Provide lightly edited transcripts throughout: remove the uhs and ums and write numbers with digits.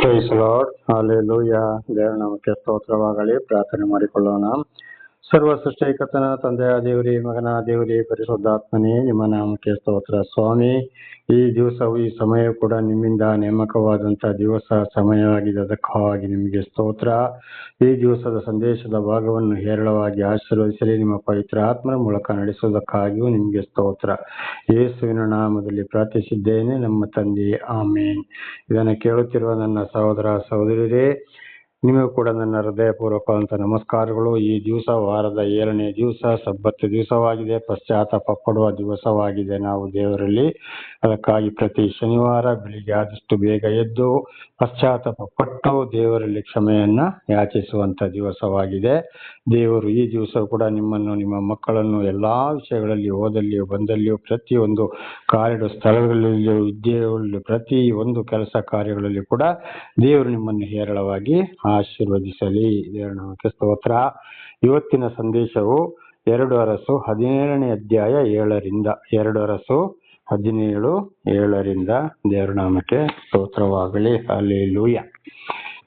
Price lord, hallelujah. ದೇವರ ನಾಮಕ್ಕೆ ಸ್ತೋತ್ರವಾಗಲಿ. ಪ್ರಾರ್ಥನೆ ಮಾಡಿಕೊಳ್ಳೋಣ. ಸರ್ವ ಸೃಷ್ಟಿಕರ್ತನ ತಂದೆಯ ದೇವರೇ, ಮಗನ ದೇವರೇ, ಪರಿಶುದ್ಧಾತ್ಮನೇ, ನಿಮ್ಮ ನಾಮಕ್ಕೆ ಸ್ತೋತ್ರ. ಸ್ವಾಮಿ, ಈ ದಿವಸವು ಈ ಸಮಯ ಕೂಡ ನಿಮ್ಮಿಂದ ನೇಮಕವಾದಂತಹ ದಿವಸ ಸಮಯವಾಗಿದೆ. ಅದಕ್ಕಾಗಿ ನಿಮಗೆ ಸ್ತೋತ್ರ. ಈ ದಿವಸದ ಸಂದೇಶದ ಭಾಗವನ್ನು ಹೇರಳವಾಗಿ ಆಶೀರ್ವದಿಸಲಿ. ನಿಮ್ಮ ಪವಿತ್ರ ಆತ್ಮನ ಮೂಲಕ ನಡೆಸುವುದಕ್ಕಾಗಿಯೂ ನಿಮಗೆ ಸ್ತೋತ್ರ. ಯೇಸುವಿನ ನಾಮದಲ್ಲಿ ಪ್ರಾರ್ಥಿಸಿದ್ದೇನೆ, ನಮ್ಮ ತಂದೆ, ಆಮೇನ್. ಇದನ್ನು ಕೇಳುತ್ತಿರುವ ನನ್ನ ಸಹೋದರ ಸಹೋದರಿಯರೇ, ನಿಮಗೂ ಕೂಡ ನನ್ನ ಹೃದಯಪೂರ್ವಕವಾದಂಥ ನಮಸ್ಕಾರಗಳು. ಈ ದಿವಸ ವಾರದ 7ನೇ ದಿವಸ, ಸಬ್ಬತ್ ದಿವಸವಾಗಿದೆ, ಪಶ್ಚಾತ್ತಾಪ ಪಡುವ ದಿವಸವಾಗಿದೆ ನಾವು ದೇವರಲ್ಲಿ. ಅದಕ್ಕಾಗಿ ಪ್ರತಿ ಶನಿವಾರ ಬೆಳಿಗ್ಗೆ ಆದಷ್ಟು ಬೇಗ ಎದ್ದು ಪಶ್ಚಾತ್ತಾಪ ಪಟ್ಟು ದೇವರಲ್ಲಿ ಕ್ಷಮೆಯನ್ನ ಯಾಚಿಸುವಂತ ದಿವಸವಾಗಿದೆ. ದೇವರು ಈ ದಿವಸ ಕೂಡ ನಿಮ್ಮನ್ನು, ನಿಮ್ಮ ಮಕ್ಕಳನ್ನು ಎಲ್ಲಾ ವಿಷಯಗಳಲ್ಲಿ, ಓದಲ್ಲಿಯೂ ಬಂದಲ್ಲಿಯೂ, ಪ್ರತಿಯೊಂದು ಕಾರ್ಯ ಸ್ಥಳಗಳಲ್ಲಿಯೂ, ವಿದ್ಯೆಗಳಲ್ಲಿ, ಪ್ರತಿ ಒಂದು ಕೆಲಸ ಕಾರ್ಯಗಳಲ್ಲಿ ಕೂಡ ದೇವರು ನಿಮ್ಮನ್ನು ಹೇರಳವಾಗಿ ಆಶೀರ್ವದಿಸಲಿ. ದೇವರ ನಾಮಕ್ಕೆ ಸ್ತೋತ್ರ. ಇವತ್ತಿನ ಸಂದೇಶವು 2 ಅರಸು 17ನೇ ಅಧ್ಯಾಯ 7ರಿಂದ 2 ಅರಸು 17:7 ದೇವರ ನಾಮಕ್ಕೆ ಸ್ತೋತ್ರವಾಗಲಿ. ಹಲ್ಲೆಲೂಯಾ.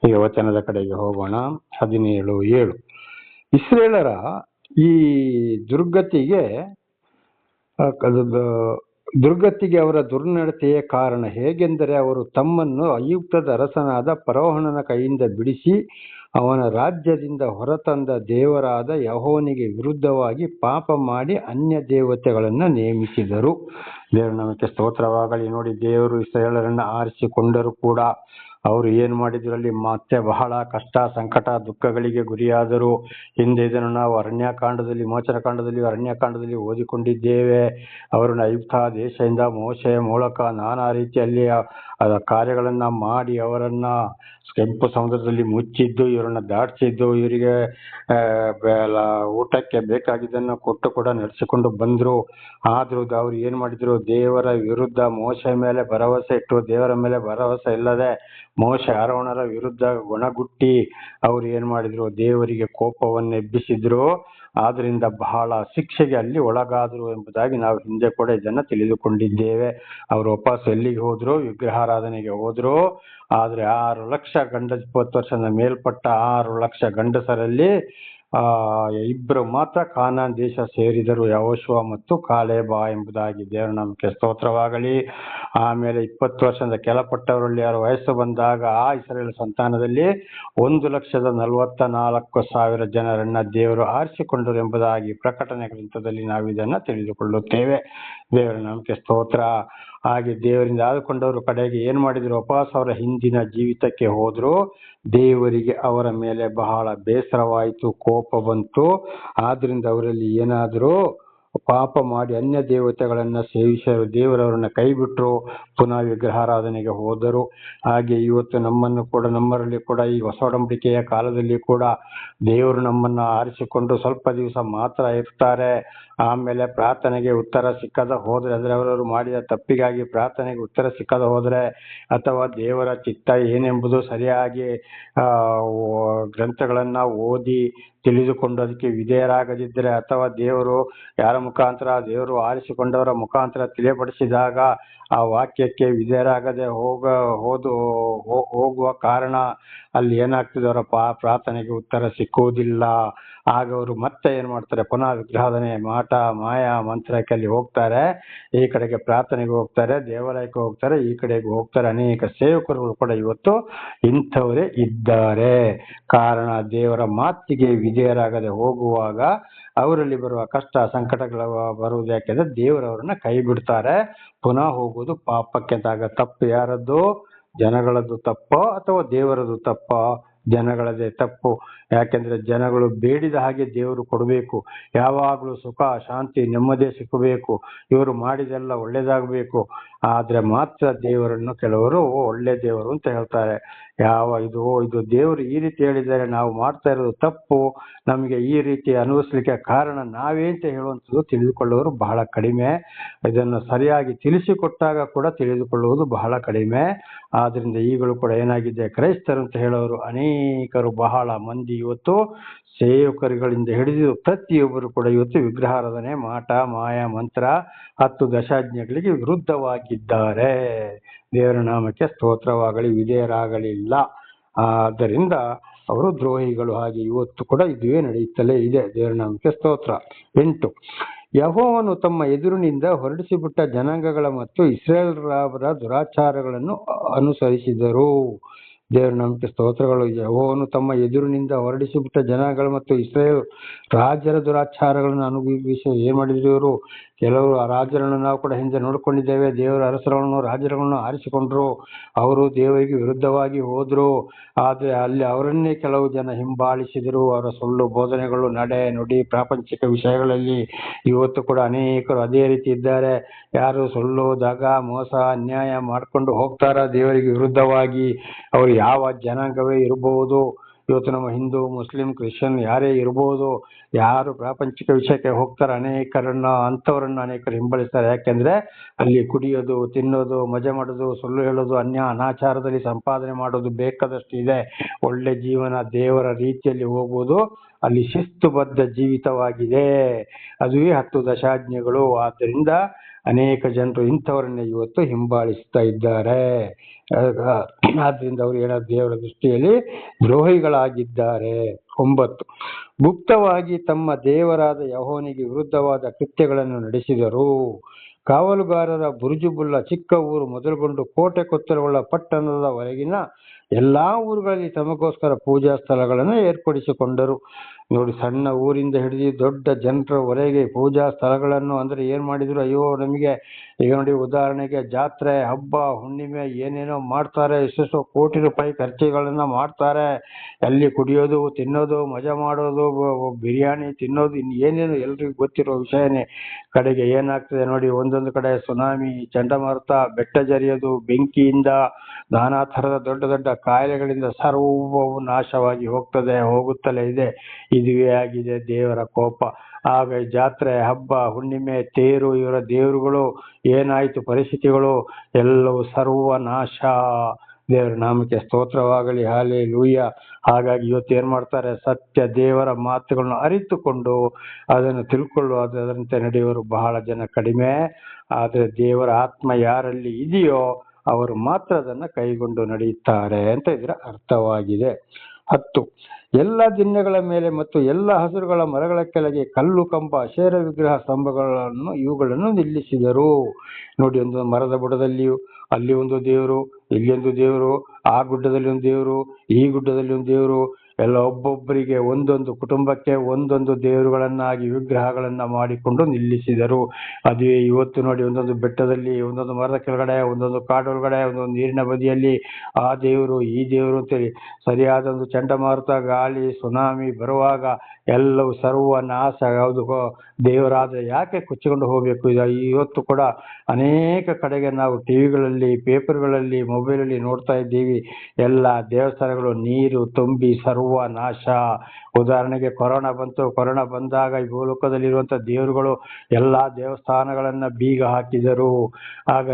ಈಗ ವಚನದ ಕಡೆಗೆ ಹೋಗೋಣ. 17:7 ಇಸ್ರೇಲರ ಈ ದುರ್ಗತಿಗೆ ಅವರ ದುರ್ನಡತೆಯ ಕಾರಣ ಹೇಗೆಂದರೆ, ಅವರು ತಮ್ಮನ್ನು ಐಗುಪ್ತದ ಅರಸನಾದ ಫರೋಹನ ಕೈಯಿಂದ ಬಿಡಿಸಿ ಅವನ ರಾಜ್ಯದಿಂದ ಹೊರತಂದ ದೇವರಾದ ಯೆಹೋವನಿಗೆ ವಿರುದ್ಧವಾಗಿ ಪಾಪ ಮಾಡಿ ಅನ್ಯ ದೇವತೆಗಳನ್ನು ನೇಮಿಸಿದರು. ದೇವರ ನಾಮಕ್ಕೆ ಸ್ತೋತ್ರವಾಗಲಿ. ನೋಡಿ, ದೇವರು ಇಸ್ರಾಯೇಲರನ್ನು ಆರಿಸಿಕೊಂಡರು ಕೂಡ ಅವರು ಏನು ಮಾಡಿದ್ರು, ಅಲ್ಲಿ ಮತ್ತೆ ಬಹಳ ಕಷ್ಟ, ಸಂಕಟ, ದುಃಖಗಳಿಗೆ ಗುರಿಯಾದರು. ಹಿಂದೆ ಇದನ್ನು ನಾವು ಅರಣ್ಯಕಾಂಡದಲ್ಲಿ ಓದಿಕೊಂಡಿದ್ದೇವೆ. ಅವರನ್ನು ಐಗುಪ್ತ ದೇಶದಿಂದ ಮೋಶೆಯ ಮೂಲಕ ನಾನಾ ರೀತಿಯಲ್ಲಿ ಕಾರ್ಯಗಳನ್ನ ಮಾಡಿ ಅವರನ್ನ ಕೆಂಪು ಸಮುದ್ರದಲ್ಲಿ ಮುಚ್ಚಿದ್ದು, ಇವರನ್ನ ದಾಟಿಸಿದ್ದು, ಇವರಿಗೆ ಊಟಕ್ಕೆ ಬೇಕಾಗಿದ್ದನ್ನು ಕೊಟ್ಟು ಕೂಡ ನಡೆಸಿಕೊಂಡು ಬಂದ್ರು. ಆದ್ರೂ ಅವ್ರು ಏನ್ ಮಾಡಿದ್ರು, ದೇವರ ವಿರುದ್ಧ ಮೋಶೆ ಮೇಲೆ ಭರವಸೆ ಇಟ್ಟು, ದೇವರ ಮೇಲೆ ಭರವಸೆ ಇಲ್ಲದೆ ಮೋಶೆ ಆರೋನರ ವಿರುದ್ಧ ಗುಣಗುಟ್ಟಿ ಅವ್ರು ಏನ್ ಮಾಡಿದ್ರು, ದೇವರಿಗೆ ಕೋಪವನ್ನು ಎಬ್ಬಿಸಿದ್ರು. ಆದ್ರಿಂದ ಬಹಳ ಶಿಕ್ಷೆಗೆ ಅಲ್ಲಿ ಒಳಗಾದ್ರು ಎಂಬುದಾಗಿ ನಾವು ಹಿಂದೆ ಕೂಡ ಇದನ್ನ ತಿಳಿದುಕೊಂಡಿದ್ದೇವೆ. ಅವರು ವಾಪಸ್ ಎಲ್ಲಿಗೆ ಹೋದ್ರು? ವಿಗ್ರಹಾರಾಧನೆಗೆ ಹೋದ್ರು. ಆದ್ರೆ 6 ಲಕ್ಷ 20 ವರ್ಷದ ಮೇಲ್ಪಟ್ಟ 6 ಲಕ್ಷ ಗಂಡಸರಲ್ಲಿ 2 ಮಾತ್ರ ಕಾನಾನ್ ದೇಶ ಸೇರಿದರು, ಯೆಹೋಶುವ ಮತ್ತು ಕಾಲೇಬ ಎಂಬುದಾಗಿ. ದೇವರ ನಾಮಕ್ಕೆ ಸ್ತೋತ್ರವಾಗಲಿ. ಆಮೇಲೆ 20 ವರ್ಷದ ಕೆಳಪಟ್ಟವರಲ್ಲಿ ಅವರ ವಯಸ್ಸು ಬಂದಾಗ ಆ ಇಸ್ರಾಯೇಲ್ ಸಂತಾನದಲ್ಲಿ 1,44,000 ಜನರನ್ನ ದೇವರು ಆರಿಸಿಕೊಂಡರು ಎಂಬುದಾಗಿ ಪ್ರಕಟಣೆ ಗ್ರಂಥದಲ್ಲಿ ನಾವು ಇದನ್ನ ತಿಳಿದುಕೊಳ್ಳುತ್ತೇವೆ. ದೇವರ ನಾಮಕ್ಕೆ ಸ್ತೋತ್ರ. ಹಾಗೆ ದೇವರಿಂದ ಆದುಕೊಂಡವರು ಕಡೆಗೆ ಏನ್ ಮಾಡಿದ್ರು, ವಾಪಸ್ ಅವರ ಹಿಂದಿನ ಜೀವಿತಕ್ಕೆ ಹೋದ್ರು. ದೇವರಿಗೆ ಅವರ ಮೇಲೆ ಬಹಳ ಬೇಸರವಾಯಿತು, ಕೋಪ ಬಂತು. ಆದ್ರಿಂದ ಅವರಲ್ಲಿ ಏನಾದ್ರು ಪಾಪ ಮಾಡಿ ಅನ್ಯ ದೇವತೆಗಳನ್ನ ಸೇವಿಸಲು ದೇವರವರನ್ನ ಕೈ ಬಿಟ್ಟರು, ಪುನಃ ವಿಗ್ರಹಾರಾಧನೆಗೆ ಹೋದರು. ಹಾಗೆ ಇವತ್ತು ನಮ್ಮರಲ್ಲಿ ಕೂಡ ಈ ಹೊಸ ಒಡಂಬಡಿಕೆಯ ಕಾಲದಲ್ಲಿ ಕೂಡ ದೇವರು ನಮ್ಮನ್ನ ಆರಿಸಿಕೊಂಡು ಸ್ವಲ್ಪ ದಿವಸ ಮಾತ್ರ ಇರ್ತಾರೆ. ಆಮೇಲೆ ಪ್ರಾರ್ಥನೆಗೆ ಉತ್ತರ ಸಿಕ್ಕದ ಹೋದ್ರೆ, ಅಂದ್ರೆ ಅವರವರು ಮಾಡಿದ ತಪ್ಪಿಗಾಗಿ ಪ್ರಾರ್ಥನೆಗೆ ಉತ್ತರ ಸಿಕ್ಕದ ಹೋದ್ರೆ, ಅಥವಾ ದೇವರ ಚಿತ್ತ ಏನೆಂಬುದು ಸರಿಯಾಗಿ ಗ್ರಂಥಗಳನ್ನ ಓದಿ ತಿಳಿದುಕೊಂಡು ಅದಕ್ಕೆ ವಿಧೇಯರಾಗದಿದ್ದರೆ, ಅಥವಾ ದೇವರು ಯಾರ ಮುಖಾಂತರ, ದೇವರು ಆರಿಸಿಕೊಂಡವರ ಮುಖಾಂತರ ತಿಳಿಯಪಡಿಸಿದಾಗ ಆ ವಾಕ್ಯಕ್ಕೆ ವಿಧೇಯರಾಗದೆ ಹೋಗುವ ಕಾರಣ ಅಲ್ಲಿ ಏನಾಗ್ತದೆ, ಅವರ ಪ್ರಾರ್ಥನೆಗೆ ಉತ್ತರ ಸಿಕ್ಕುವುದಿಲ್ಲ. ಆಗ ಅವರು ಮತ್ತೆ ಏನ್ ಮಾಡ್ತಾರೆ, ಪುನಃ ವಿಗ್ರಹಾಧನೆ, ಮಾಟ, ಮಾಯ, ಮಂತ್ರಕ್ಕೆ ಅಲ್ಲಿ ಹೋಗ್ತಾರೆ. ಈ ಕಡೆಗೆ ಪ್ರಾರ್ಥನೆಗೆ ಹೋಗ್ತಾರೆ, ದೇವಾಲಯಕ್ಕೆ ಹೋಗ್ತಾರೆ, ಈ ಕಡೆಗೆ ಹೋಗ್ತಾರೆ. ಅನೇಕ ಸೇವಕರುಗಳು ಕೂಡ ಇವತ್ತು ಇಂಥವರೇ ಇದ್ದಾರೆ. ಕಾರಣ ದೇವರ ಮಾತಿಗೆ ವಿಧೇಯರಾಗದೆ ಹೋಗುವಾಗ ಅವರಲ್ಲಿ ಬರುವ ಕಷ್ಟ ಸಂಕಟಗಳು ಬರುವುದು ಯಾಕೆಂದ್ರೆ ದೇವರವರನ್ನ ಕೈ ಬಿಡ್ತಾರೆ. ಪುನಃ ಹೋಗುವುದು ಪಾಪಕ್ಕೆ. ತಪ್ಪು ಯಾರದ್ದು? ಜನಗಳದ್ದು ತಪ್ಪೋ ಅಥವಾ ದೇವರದ್ದು ತಪ್ಪೋ? ಜನಗಳದೇ ತಪ್ಪು. ಯಾಕೆಂದ್ರೆ ಜನಗಳು ಬೇಡಿದ ಹಾಗೆ ದೇವರು ಕೊಡಬೇಕು. ಯಾವಾಗಲೂ ಸುಖ, ಶಾಂತಿ, ನೆಮ್ಮದಿ ಸಿಕ್ಕಬೇಕು. ಇವರು ಮಾಡಿದೆಲ್ಲ ಒಳ್ಳೇದಾಗಬೇಕು. ಆದ್ರೆ ಮಾತ್ರ ದೇವರನ್ನು ಕೆಲವರು ಒಳ್ಳೆ ದೇವರು ಅಂತ ಹೇಳ್ತಾರೆ. ಇದು ದೇವರು ಈ ರೀತಿ ಹೇಳಿದ್ದಾರೆ, ನಾವು ಮಾಡ್ತಾ ಇರೋದು ತಪ್ಪು, ನಮಗೆ ಈ ರೀತಿ ಅನುಭವಿಸ್ಲಿಕ್ಕೆ ಕಾರಣ ನಾವೇ ಅಂತ ಹೇಳುವಂಥದ್ದು ತಿಳಿದುಕೊಳ್ಳುವರು ಬಹಳ ಕಡಿಮೆ. ಇದನ್ನು ಸರಿಯಾಗಿ ತಿಳಿಸಿಕೊಟ್ಟಾಗ ಕೂಡ ತಿಳಿದುಕೊಳ್ಳುವುದು ಬಹಳ ಕಡಿಮೆ. ಆದ್ರಿಂದ ಈಗಲೂ ಕೂಡ ಏನಾಗಿದೆ, ಕ್ರೈಸ್ತರು ಅಂತ ಹೇಳೋರು ಅನೇಕರು, ಬಹಳ ಮಂದಿ ಇವತ್ತು ಸೇವಕರುಗಳಿಂದ ಹಿಡಿದು ಪ್ರತಿಯೊಬ್ಬರು ಕೂಡ ಇವತ್ತು ವಿಗ್ರಹಾರಾಧನೆ, ಮಾಟ, ಮಾಯ, ಮಂತ್ರ, 10 ದಶಾಜ್ಞೆಗಳಿಗೆ ವಿರುದ್ಧವಾಗಿದ್ದಾರೆ. ದೇವರ ನಾಮಕ್ಕೆ ಸ್ತೋತ್ರವಾಗಲಿ, ವಿಧೇಯರಾಗಲಿಲ್ಲ. ಆದ್ದರಿಂದ ಅವರು ದ್ರೋಹಿಗಳು. ಹಾಗೆ ಇವತ್ತು ಕೂಡ ಇದುವೇ ನಡೆಯುತ್ತಲೇ ಇದೆ. ದೇವರ ನಾಮಕ್ಕೆ ಸ್ತೋತ್ರ. 8, ಯೆಹೋವನು ತಮ್ಮ ಎದುರಿನಿಂದ ಹೊರಡಿಸಿಬಿಟ್ಟ ಜನಾಂಗಗಳ ಮತ್ತು ಇಸ್ರಾಯೇಲ್ಯರ ದುರಾಚಾರಗಳನ್ನು ಅನುಸರಿಸಿದರು. ದೇವರ ನಾಮಕ್ಕೆ ಸ್ತೋತ್ರಗಳು. ಯೆಹೋವನು ತಮ್ಮ ಎದುರಿನಿಂದ ಹೊರಡಿಸಿಬಿಟ್ಟ ಜನಾಂಗಗಳು ಮತ್ತು ಇಸ್ರಾಯೇಲ್ ರಾಜರ ದುರಾಚಾರಗಳನ್ನು ಅನುಭವಿಸಿ ಏನ್ ಮಾಡಿದ್ರು ಇವರು? ಕೆಲವರು ಆ ರಾಜರನ್ನು ನಾವು ಕೂಡ ಹಿಂದೆ ನೋಡ್ಕೊಂಡಿದ್ದೇವೆ. ದೇವರ ಅರಸರನ್ನು ರಾಜರನ್ನು ಆರಿಸಿಕೊಂಡ್ರು, ಅವರು ದೇವರಿಗೆ ವಿರುದ್ಧವಾಗಿ ಹೋದ್ರು. ಆದ್ರೆ ಅಲ್ಲಿ ಅವರನ್ನೇ ಕೆಲವು ಜನ ಹಿಂಬಾಲಿಸಿದರು. ಅವರ ಸುಳ್ಳು ಬೋಧನೆಗಳು, ನಡೆ ನುಡಿ, ಪ್ರಾಪಂಚಿಕ ವಿಷಯಗಳಲ್ಲಿ ಇವತ್ತು ಕೂಡ ಅನೇಕರು ಅದೇ ರೀತಿ ಇದ್ದಾರೆ. ಯಾರು ಸುಳ್ಳು, ದಗ, ಮೋಸ, ಅನ್ಯಾಯ ಮಾಡ್ಕೊಂಡು ಹೋಗ್ತಾರ ದೇವರಿಗೆ ವಿರುದ್ಧವಾಗಿ. ಅವರು ಯಾವ ಜನಾಂಗವೇ ಇರಬಹುದು, ಇವತ್ತು ನಮ್ಮ ಹಿಂದೂ, ಮುಸ್ಲಿಂ, ಕ್ರಿಶ್ಚಿಯನ್ ಯಾರೇ ಇರಬಹುದು, ಯಾರು ಪ್ರಾಪಂಚಿಕ ವಿಷಯಕ್ಕೆ ಹೋಗ್ತಾರೆ ಅಂಥವರನ್ನ ಅನೇಕರು ಹಿಂಬಲಿಸ್ತಾರೆ. ಯಾಕೆಂದ್ರೆ ಅಲ್ಲಿ ಕುಡಿಯೋದು, ತಿನ್ನೋದು, ಮಜಾ ಮಾಡೋದು, ಸುಳ್ಳು ಹೇಳೋದು, ಅನಾಚಾರದಲ್ಲಿ ಸಂಪಾದನೆ ಮಾಡೋದು ಬೇಕಾದಷ್ಟು ಇದೆ. ಒಳ್ಳೆ ಜೀವನ, ದೇವರ ರೀತಿಯಲ್ಲಿ ಹೋಗುವುದು ಅಲ್ಲಿ ಶಿಸ್ತುಬದ್ಧ ಜೀವಿತವಾಗಿದೆ. ಅದುವೇ 10 ದಶಾಜ್ಞೆಗಳು. ಆದ್ದರಿಂದ ಅನೇಕ ಜನರು ಇಂಥವರನ್ನೇ ಇವತ್ತು ಹಿಂಬಾಲಿಸ್ತಾ ಇದ್ದಾರೆ. ಆದ್ರಿಂದ ಅವರು ಏನಾದ್ರು ದೇವರ ದೃಷ್ಟಿಯಲ್ಲಿ ದ್ರೋಹಿಗಳಾಗಿದ್ದಾರೆ. 9, ಗುಪ್ತವಾಗಿ ತಮ್ಮ ದೇವರಾದ ಯೆಹೋವನಿಗೆ ವಿರುದ್ಧವಾದ ಕೃತ್ಯಗಳನ್ನು ನಡೆಸಿದರು. ಕಾವಲುಗಾರರ ಬುರುಜುಬುಲ್ಲ ಚಿಕ್ಕ ಊರು ಮೊದಲುಗೊಂಡು ಕೋಟೆ ಕೊತ್ತಲುಗಳ ಪಟ್ಟಣದವರೆಗಿನ ಎಲ್ಲಾ ಊರುಗಳಲ್ಲಿ ತಮಗೋಸ್ಕರ ಪೂಜಾ ಸ್ಥಳಗಳನ್ನು ಏರ್ಪಡಿಸಿಕೊಂಡರು. ನೋಡಿ, ಸಣ್ಣ ಊರಿಂದ ಹಿಡಿದು ದೊಡ್ಡ ಜನರವರೆಗೆ ಪೂಜಾ ಸ್ಥಳಗಳನ್ನು ಅಂದ್ರೆ ಏನ್ ಮಾಡಿದ್ರು? ಅಯ್ಯೋ, ನಮಗೆ ಈಗ ನೋಡಿ, ಉದಾಹರಣೆಗೆ ಜಾತ್ರೆ, ಹಬ್ಬ, ಹುಣ್ಣಿಮೆ ಏನೇನೋ ಮಾಡ್ತಾರೆ. ಎಷ್ಟೆಷ್ಟೋ ಕೋಟಿ ರೂಪಾಯಿ ಖರ್ಚುಗಳನ್ನ ಮಾಡ್ತಾರೆ. ಅಲ್ಲಿ ಕುಡಿಯೋದು, ತಿನ್ನೋದು, ಮಜಾ ಮಾಡೋದು, ಬಿರಿಯಾನಿ ತಿನ್ನೋದು, ಏನೇನು ಎಲ್ರಿಗೂ ಗೊತ್ತಿರೋ ವಿಷಯನೇ. ಕಡೆಗೆ ಏನಾಗ್ತದೆ ನೋಡಿ, ಒಂದೊಂದು ಕಡೆ ಸುನಾಮಿ, ಚಂಡಮಾರುತ, ಬೆಟ್ಟ ಜರಿಯೋದು, ಬೆಂಕಿಯಿಂದ, ನಾನಾ ತರದ ದೊಡ್ಡ ದೊಡ್ಡ ಕಾಯಿಲೆಗಳಿಂದ ಸರ್ವವು ನಾಶವಾಗಿ ಹೋಗುತ್ತಲೇ ಇದೆ. ಇದುವೇ ಆಗಿದೆ ದೇವರ ಕೋಪ. ಆಗ ಜಾತ್ರೆ, ಹಬ್ಬ, ಹುಣ್ಣಿಮೆ, ತೇರು, ಇವರ ದೇವರುಗಳು ಏನಾಯ್ತು ಪರಿಸ್ಥಿತಿಗಳು? ಎಲ್ಲವೂ ಸರ್ವನಾಶ. ದೇವರ ನಾಮಕ್ಕೆ ಸ್ತೋತ್ರವಾಗಲಿ. ಹಲ್ಲೆಲೂಯಾ. ಹಾಗಾಗಿ ಇವತ್ತು ಏನ್ ಮಾಡ್ತಾರೆ? ಸತ್ಯ ದೇವರ ಮಾತುಗಳನ್ನು ಅರಿತುಕೊಂಡು ಅದನ್ನು ಅದರಂತೆ ನಡೆಯುವರು ಬಹಳ ಜನ ಕಡಿಮೆ. ಆದ್ರೆ ದೇವರ ಆತ್ಮ ಯಾರಲ್ಲಿ ಇದೆಯೋ ಅವರು ಮಾತ್ರ ಅದನ್ನ ಕೈಗೊಂಡು ನಡೆಯುತ್ತಾರೆ ಅಂತ ಇದರ ಅರ್ಥವಾಗಿದೆ. 10, ಎಲ್ಲ ದಿಣ್ಣೆಗಳ ಮೇಲೆ ಮತ್ತು ಎಲ್ಲ ಹಸುರುಗಳ ಮರಗಳ ಕೆಳಗೆ ಕಲ್ಲು, ಕಂಬ, ಅಶೇರ ವಿಗ್ರಹ ಇವುಗಳನ್ನು ನಿಲ್ಲಿಸಿದರು. ನೋಡಿ, ಒಂದು ಮರದ ಬುಡದಲ್ಲಿಯೂ ಅಲ್ಲಿ ಒಂದು ದೇವರು, ಇಲ್ಲಿ ಒಂದು ದೇವರು, ಆ ಗುಡ್ಡದಲ್ಲಿ ಒಂದು ದೇವರು, ಈ ಗುಡ್ಡದಲ್ಲಿ ಒಂದು ದೇವರು, ಎಲ್ಲ ಒಬ್ಬೊಬ್ಬರಿಗೆ ಒಂದೊಂದು ಕುಟುಂಬಕ್ಕೆ ಒಂದೊಂದು ದೇವರುಗಳನ್ನಾಗಿ ವಿಗ್ರಹಗಳನ್ನ ಮಾಡಿಕೊಂಡು ನಿಲ್ಲಿಸಿದರು. ಅದೇ ಇವತ್ತು ನೋಡಿ, ಒಂದೊಂದು ಬೆಟ್ಟದಲ್ಲಿ, ಒಂದೊಂದು ಮರದ ಕೆಳಗಡೆ, ಒಂದೊಂದು ಕಾಡೊಳಗಡೆ, ಒಂದೊಂದು ನೀರಿನ ಬದಿಯಲ್ಲಿ ಆ ದೇವರು, ಈ ದೇವರು ಅಂತೇಳಿ ಸರಿಯಾದ ಒಂದು ಚಂಡಮಾರುತ, ಗಾಳಿ, ಸುನಾಮಿ ಬರುವಾಗ ಎಲ್ಲವೂ ಸರ್ವನಾಶ. ಯಾವುದು ದೇವರಾದ್ರೆ ಯಾಕೆ ಕೊಚ್ಚಿಕೊಂಡು ಹೋಗ್ಬೇಕು? ಇವತ್ತು ಕೂಡ ಅನೇಕ ಕಡೆಗೆ ನಾವು ಟಿವಿಗಳಲ್ಲಿ, ಪೇಪರ್ಗಳಲ್ಲಿ, ಮೊಬೈಲಲ್ಲಿ ನೋಡ್ತಾ ಇದ್ದೀವಿ. ಎಲ್ಲ ದೇವಸ್ಥಾನಗಳು ನೀರು ತುಂಬಿ ಸರ್ವನಾಶ. ಉದಾಹರಣೆಗೆ ಕೊರೋನಾ ಬಂತು. ಕೊರೋನಾ ಬಂದಾಗ ಈ ಭೂಲೋಕದಲ್ಲಿರುವಂತ ದೇವರುಗಳು ಎಲ್ಲಾ ದೇವಸ್ಥಾನಗಳನ್ನ ಬೀಗ ಹಾಕಿದರು. ಆಗ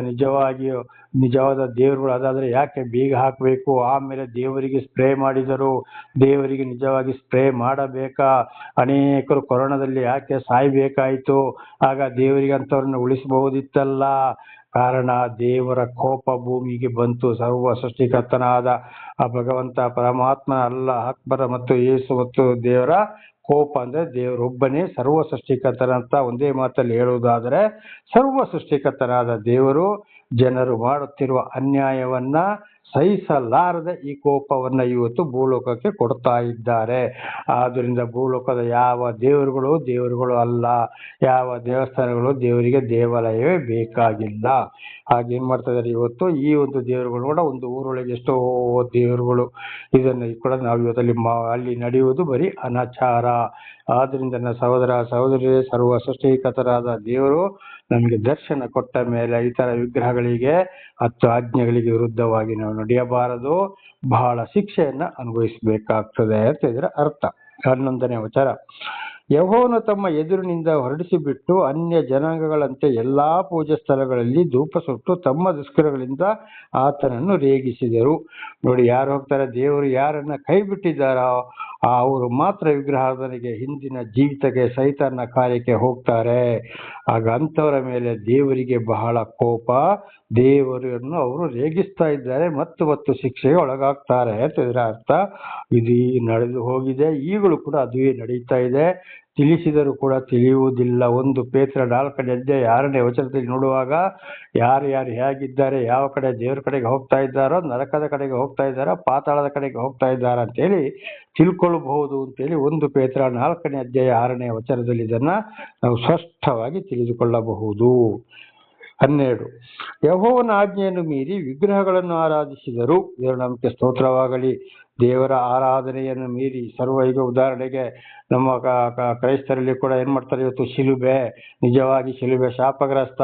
ನಿಜವಾದ ದೇವರುಗಳು ಅದಾದ್ರೆ ಯಾಕೆ ಬೀಗ ಹಾಕಬೇಕು? ಆಮೇಲೆ ದೇವರಿಗೆ ಸ್ಪ್ರೇ ಮಾಡಿದರು. ದೇವರಿಗೆ ನಿಜವಾಗಿ ಸ್ಪ್ರೇ ಮಾಡಬೇಕಾ? ಅನೇಕರು ಕೊರೋನಾದಲ್ಲಿ ಯಾಕೆ ಸಾಯ್ಬೇಕಾಯ್ತು? ಆಗ ದೇವರಿಗೆ ಅಂತವ್ರನ್ನ ಉಳಿಸಬಹುದಿತ್ತಲ್ಲ. ಕಾರಣ ದೇವರ ಕೋಪ ಭೂಮಿಗೆ ಬಂತು. ಸರ್ವ ಸೃಷ್ಟಿಕರ್ತನಾದ ಆ ಭಗವಂತ ಪರಮಾತ್ಮ ಅಲ್ಲಾಹ್ ಅಕ್ಬರ್ ಮತ್ತು ಯೇಸು ಮತ್ತು ದೇವರ ಕೋಪ ಅಂದ್ರೆ ದೇವರೊಬ್ಬನೇ ಸರ್ವ ಸೃಷ್ಟಿಕರ್ತನಂತ ಒಂದೇ ಮಾತಲ್ಲಿ ಹೇಳುವುದಾದರೆ, ಸರ್ವ ಸೃಷ್ಟಿಕರ್ತನಾದ ದೇವರು ಜನರು ಮಾಡುತ್ತಿರುವ ಅನ್ಯಾಯವನ್ನ ಸಹಿಸಲಾರದೆ ಈ ಕೋಪವನ್ನ ಇವತ್ತು ಭೂಲೋಕಕ್ಕೆ ಕೊಡ್ತಾ ಇದ್ದಾರೆ. ಆದ್ರಿಂದ ಭೂಲೋಕದ ಯಾವ ದೇವರುಗಳು ಅಲ್ಲ, ಯಾವ ದೇವಸ್ಥಾನಗಳು ದೇವರಿಗೆ ದೇವಾಲಯವೇ ಬೇಕಾಗಿಲ್ಲ. ಹಾಗೇನ್ ಮಾಡ್ತಾ ಇದ್ದಾರೆ ಇವತ್ತು? ಈ ಒಂದು ದೇವರುಗಳು ಕೂಡ ಒಂದು ಊರೊಳಗೆ ಎಷ್ಟೋ ದೇವರುಗಳು. ಇದನ್ನ ಕೂಡ ನಾವು ಇವತ್ತಲ್ಲಿ ಅಲ್ಲಿ ನಡೆಯುವುದು ಬರೀ ಅನಾಚಾರ. ಆದ್ರಿಂದ ನನ್ನ ಸಹೋದರ ಸಹೋದರಿಯರೇ, ಸರ್ವ ಸೃಷ್ಟಿಕರ್ತರಾದ ದೇವರು ನಮಗೆ ದರ್ಶನ ಕೊಟ್ಟ ಮೇಲೆ ಈ ತರ ವಿಗ್ರಹಗಳಿಗೆ 10 ಆಜ್ಞೆಗಳಿಗೆ ವಿರುದ್ಧವಾಗಿ ನಾವು ನಡೆಯಬಾರದು, ಬಹಳ ಶಿಕ್ಷೆಯನ್ನ ಅನುಭವಿಸಬೇಕಾಗ್ತದೆ ಅಂತ ಇದರ ಅರ್ಥ. 11ನೇ ವಚನ, ಯೆಹೋವನು ತಮ್ಮ ಎದುರಿನಿಂದ ಹೊರಡಿಸಿಬಿಟ್ಟು ಅನ್ಯ ಜನಾಂಗಗಳಂತೆ ಎಲ್ಲಾ ಪೂಜಾ ಸ್ಥಳಗಳಲ್ಲಿ ಧೂಪ ಸುಟ್ಟು ತಮ್ಮ ದುಷ್ಕರಗಳಿಂದ ಆತನನ್ನು ರೇಗಿಸಿದರು. ನೋಡಿ, ಯಾರು ಹೋಗ್ತಾರೆ? ದೇವರು ಯಾರನ್ನ ಕೈ ಬಿಟ್ಟಿದ್ದಾರೋ ಅವರು ಮಾತ್ರ ವಿಗ್ರಹಾರಾಧನೆಗೆ, ಹಿಂದಿನ ಜೀವಿತಕ್ಕೆ, ಸೈತಾನ ಕಾರ್ಯಕ್ಕೆ ಹೋಗ್ತಾರೆ. ಆಗ ಅಂಥವರ ಮೇಲೆ ದೇವರಿಗೆ ಬಹಳ ಕೋಪ ದೇವರನ್ನು ಅವರು ರೇಗಿಸ್ತಾ ಇದ್ದಾರೆ, ಮತ್ತು ಶಿಕ್ಷೆಗೆ ಒಳಗಾಗ್ತಾರೆ ಅಂತ ಇದರ ಅರ್ಥ. ಇದು ನಡೆದು ಹೋಗಿದೆ, ಈಗಲೂ ಕೂಡ ಅದುವೇ ನಡೀತಾ ಇದೆ. ತಿಳಿಸಿದರೂ ಕೂಡ ತಿಳಿಯುವುದಿಲ್ಲ. 1 ಪೇತ್ರ 4ನೇ ಅಧ್ಯಾಯ 6ನೇ ವಚನದಲ್ಲಿ ನೋಡುವಾಗ ಯಾರು ಹೇಗಿದ್ದಾರೆ, ಯಾವ ಕಡೆ ದೇವರ ಕಡೆಗೆ ಹೋಗ್ತಾ ಇದ್ದಾರೋ, ನರಕದ ಕಡೆಗೆ ಹೋಗ್ತಾ ಇದ್ದಾರೋ, ಪಾತಾಳದ ಕಡೆಗೆ ಹೋಗ್ತಾ ಇದ್ದಾರ ಅಂತೇಳಿ ತಿಳ್ಕೊಳ್ಬಹುದು ಅಂತೇಳಿ 1 ಪೇತ್ರ 4ನೇ ಅಧ್ಯಾಯ 6ನೇ ವಚನದಲ್ಲಿ ಇದನ್ನ ನಾವು ಸ್ಪಷ್ಟವಾಗಿ ತಿಳಿದುಕೊಳ್ಳಬಹುದು. 12 ಯೆಹೋವನ ಆಜ್ಞೆಯನ್ನು ಮೀರಿ ವಿಗ್ರಹಗಳನ್ನು ಆರಾಧಿಸಿದರು. ದೇವರ ನಾಮಕ್ಕೆ ಸ್ತೋತ್ರವಾಗಲಿ. ದೇವರ ಆರಾಧನೆಯನ್ನು ಮೀರಿ ಈಗ ಉದಾಹರಣೆಗೆ ನಮ್ಮ ಕ್ರೈಸ್ತರಲ್ಲಿ ಕೂಡ ಏನ್ ಮಾಡ್ತಾರೆ, ಇವತ್ತು ಶಿಲುಬೆ, ನಿಜವಾಗಿ ಶಿಲುಬೆ ಶಾಪಗ್ರಸ್ತ,